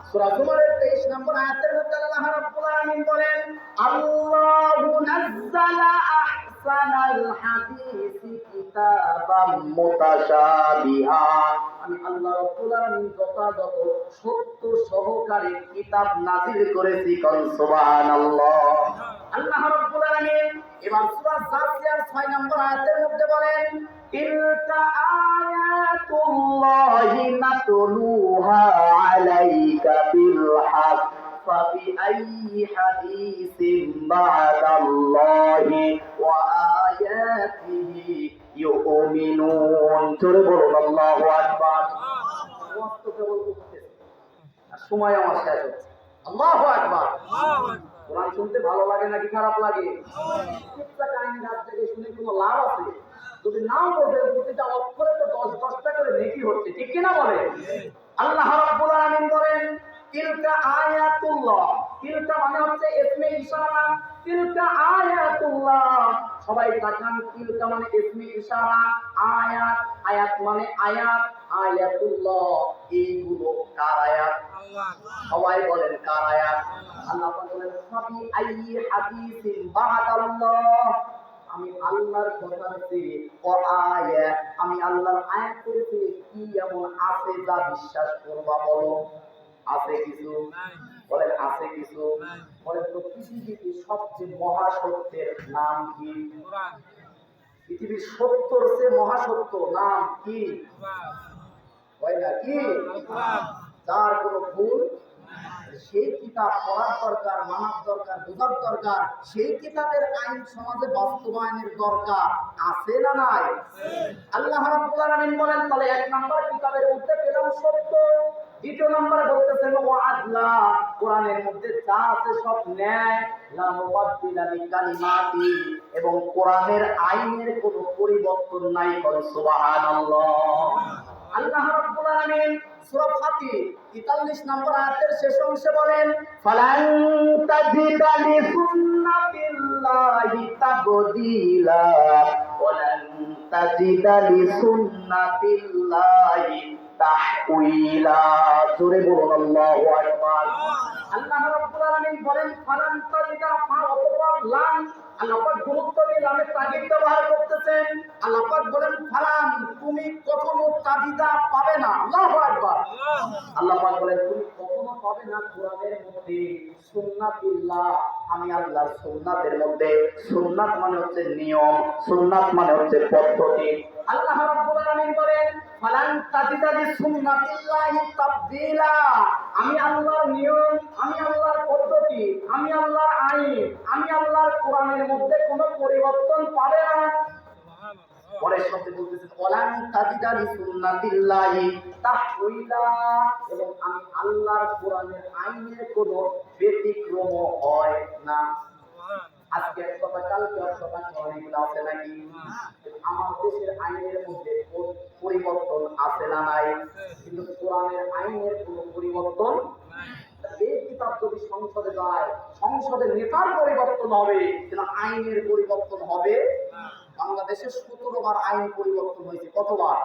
সূরা জুমারের ২৩ নম্বর আয়াতের মধ্যে আল্লাহ রাব্বুল আলামিন বলেন, আল্লাহু নাযালা আহসানাল হাদিসি কিতাবাম মুতাশাবিহা, আমি আল্লাহ রাব্বুল আলামিন যথাযথ সত্য সহকারে কিতাব নাযিল করেছি। কোন সুবহানাল্লাহ। আল্লাহ রাব্বুল আলামিন এবার সূরা জাসিয়ার ৬ নম্বর আয়াতের মধ্যে বলেন, তিলকা আয়াতুল্লাহি নাতলুহা আলাইকা বিল হক ফাবিআইয়ি হাদিসিন বা'দাল্লাহি ওয়া আয়াতিহি ইউমিনুন। জোরে বলুন আল্লাহু আকবার। ওয়াক্ত কেবল করতেছে আর সময় আমার শেষ হচ্ছে। আল্লাহু আকবার। কোরআন শুনতে ভালো লাগে নাকি খারাপ লাগে? প্রত্যেকটা কাহিনী রাত থেকে শুনে কোনো লাভ আছে? যদি নাও বোঝেন, প্রতিটা অক্ষরে তো ১০-১০টা করে নেকি হচ্ছে, ঠিক কিনা বলে? আল্লাহ রাব্বুল আলামিন বলেন, তিলকা আয়াতুল্লাহ, তিলকা মানে হচ্ছে ইসমে ইশারা, তিলকা আয়াতুল্লাহ। সবাই তাকান, তিলকা মানে ইসমে ইশারা, আয়াত, আয়াত মানে আয়াত, আয়াতুল্লাহ এইগুলো কার আয়াত? আল্লাহ। সবাই বলেন কার আয়াত? আল্লাহ পাক বলেন, ফাবি আইয়ি হাদিসিন বা'দাল্লাহ, আমি আল্লাহর কথার চেয়ে ও আয়াত, আমি আল্লাহর আয়াতের চেয়ে কি এমন আছে যা বিশ্বাস করবা? বলো আছে কিছু? বলেন আছে কিছু? বলেন তো পৃথিবীতে সবচেয়ে মহাসত্যের নাম কি? কোরআন। পৃথিবীর সত্যর চেয়ে মহাসত্য নাম কি? হয় না কি? যার কোনো ভুল সেই কিতাব পড়ার দরকার, মানার দরকার, বোঝার দরকার। সেই কিতাবের আইন সমাজে বাস্তবায়নের দরকার আছে না নাই? আল্লাহ রাব্বুল আলামিন বলেন, তাহলে এক নাম্বার কিতাবের মধ্যে পেলাম সত্য, দ্বিতীয় নম্বরে বলতেছেন ও আদলা, কোরআনের মধ্যে যা আছে সব ন্যায়, লা মুবাদদিলা লিকালিমাতি, এবং কোরআনের আইনের কোনো পরিবর্তন নাই। বলেন সুবহানাল্লাহ। আল্লাহ রাব্বুল আলামিন সূরা ফাতির 43 নম্বর আয়াতের শেষ অংশে বলেন, ফালান তাজিদা লিসুন্নাতিল্লাহি তাবদীলা ওয়ালান তাজিদা লিসুন্নাতিল্লাহি তাহউইলা। জোরে বলুন আল্লাহু আকবার। আল্লাহ রাব্বুল আলামিন বলেন ফালান তাজিদা, ফা অথবা লাম, আল্লাহ পাক গুরুত্ব দিয়ে লামের তাগিদ ব্যবহার করতেছেন। আল্লাহ পাক বলেন ফালান, তুমি কখনো তাজিদা পাবে না। আল্লাহু আকবার। আল্লাহ পাক বলেন তুমি কখনো পাবে না কোরআনের মধ্যে সুন্নাতুল্লাহ, আমি আল্লাহর সুন্নাতের মধ্যে। সুন্নাত মানে হচ্ছে নিয়ম, সুন্নাত মানে হচ্ছে পদ্ধতি। আল্লাহ রাব্বুল আলামিন বলেন ফালান তাজিদা লিসুন্নাতিল্লাহি তাবদীলা, আমি আল্লাহর নিয়ম, আমি আল্লাহর পদ্ধতি, আমি আল্লাহর আইন, আমি আল্লাহর কোরআনের মধ্যে কোনো পরিবর্তন পাবে না। পরের শব্দে বলতেছেন ওয়ালান তাজিদা লিসুন্নাতিল্লাহি তাহউইলা, এবং আমি আল্লাহর কোরআনের আইনের কোনো ব্যতিক্রম হয় না। আজকে এক কথা, কালকে এক কথা, অনেকগুলো আছে নাকি? আমার দেশের আইনের মধ্যে পরিবর্তন আছে না নাই? কিন্তু কোরআনের আইনের কোনো পরিবর্তন। এই কিতাব যদি সংসদে যায়, সংসদের নেতার পরিবর্তন হবে, কিন্তু আইনের পরিবর্তন হবে। বাংলাদেশে 17 বার আইন পরিবর্তন হয়েছে। কতবার?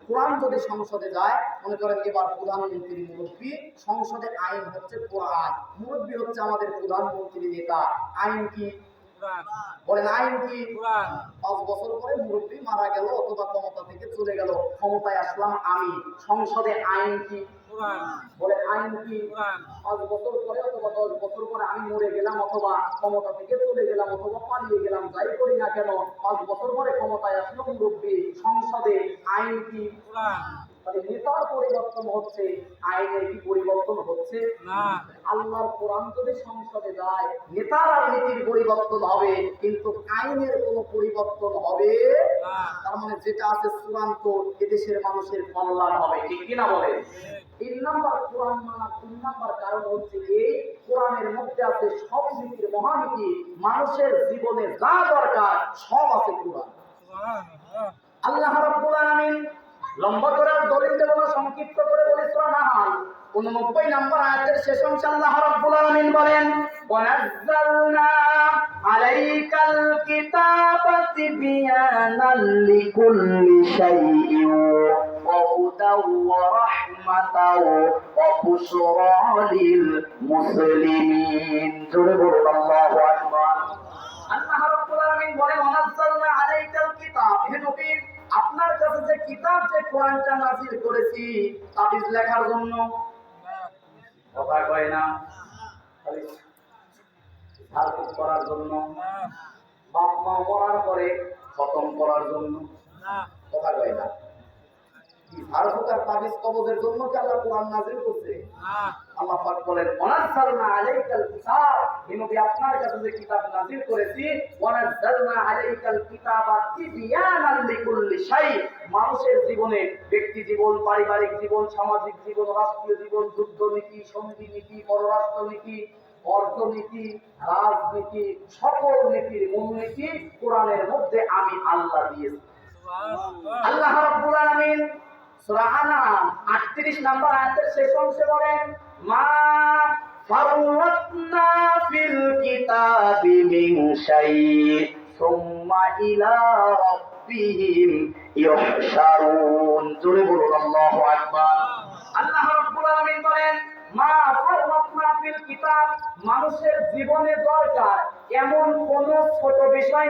কোরআন যদি সংসদে যায়, মনে করেন এবার প্রধানমন্ত্রী মুরব্বী, সংসদে আইন হচ্ছে কোরআন, মুরব্বী হচ্ছে আমাদের প্রধানমন্ত্রী নেতা। আইন কি? বলেন আইন কি? 5 বছর পরে মুরব্বী মারা গেল অথবা ক্ষমতা থেকে চলে গেল, ক্ষমতায় আসলাম আমি, সংসদে আইন কি? বলে আইন কি? 5 বছর পরে অথবা 10 বছর পরে আমি মরে গেলাম অথবা ক্ষমতা থেকে চলে গেলাম অথবা পালিয়ে গেলাম, যাই করি না কেন 5 বছর পরে ক্ষমতায় আসলো মুরব্বী, সংসদে আইন কি? মানে নেতার পরিবর্তন হচ্ছে, আইনের কি পরিবর্তন হচ্ছে না? আল্লাহর কোরআন যদি সংসদে যায়, নেতার আর নীতির পরিবর্তন হবে, কিন্তু আইনের কোনো পরিবর্তন হবে না। তার মানে যেটা আছে চূড়ান্ত, এদেশের মানুষের কল্যাণ হবে। ঠিক কিনা বলেন? 3 নাম্বার কোরআন মানা, 3 নাম্বার কারণ হচ্ছে এই কোরআনের মধ্যে আছে সব নীতির মহানীতি, মানুষের জীবনে যা দরকার সব আছে কোরআন। আল্লাহ রাব্বুল আলামিন লম্বা করে দলিল দেব না, সংক্ষিপ্ত করে বলি সূরা নাহাল 89 নম্বর আয়াতের শেষ অংশে আল্লাহ রাব্বুল আলামিন বলেন ওয়ানাজ্জালনা আলাইকাল কিতাবা তিবয়ানাল লিকুল্লি শাইইন ওয়া হুদাও ওয়া রাহমাতাও ওয়া বুশরা লিল মুসলিমিন। জোরে বলুন আল্লাহু আকবার। আল্লাহ রাব্বুল আলামিন বলেন ওয়ানাজ্জালনা আলাইকাল কিতাব, হে নবী আপনার কাছে যে কিতাব, যে কোরআনটা নাযিল করেছি, তাবিজ লেখার জন্য, কথা কয় না, খালি তারকিব করার জন্য, বাপ মা মরার পরে খতম করার জন্য, কথা কয় না, কি ঝাড়ফুঁকার তাবিজ কবজের জন্য কি আল্লাহ কোরআন নাযিল করছে? আল্লাহ পাক বলেন ওয়ানাজ্জালনা আলাইকাল কিতাব, হে নবী আপনার কাছে যে কিতাব নাযিল করেছি, ওয়ানাজ্জালনা আলাইকাল কিতাবা তিবয়ানাল লিকুল্লি শাই, মানুষের জীবনে, ব্যক্তি জীবন, পারিবারিক জীবন, সামাজিক জীবন, রাষ্ট্রীয় জীবন, যুদ্ধ নীতি, সন্ধি নীতি, পররাষ্ট্র নীতি, অর্থনীতি, রাজনীতি, সকল নীতির মূলনীতি কোরআনের মধ্যে আমি আল্লাহ দিয়েছি। আল্লাহ রাব্বুল আলামিন সূরা আনাম 38 নম্বর আয়াতের শেষ অংশে বলেন মা ফাররাতনা ফিল কিতাবি মিন শাই সুম্মা ইলা রাব্বিহিম ইহশারুন। জোরে বলুন আল্লাহু আকবার। আল্লাহ রাব্বুল আলামিন বলেন মা ফাররাতনা ফিল কিতাব, মানুষের জীবনে দরকার এমন কোন ছোট বিষয়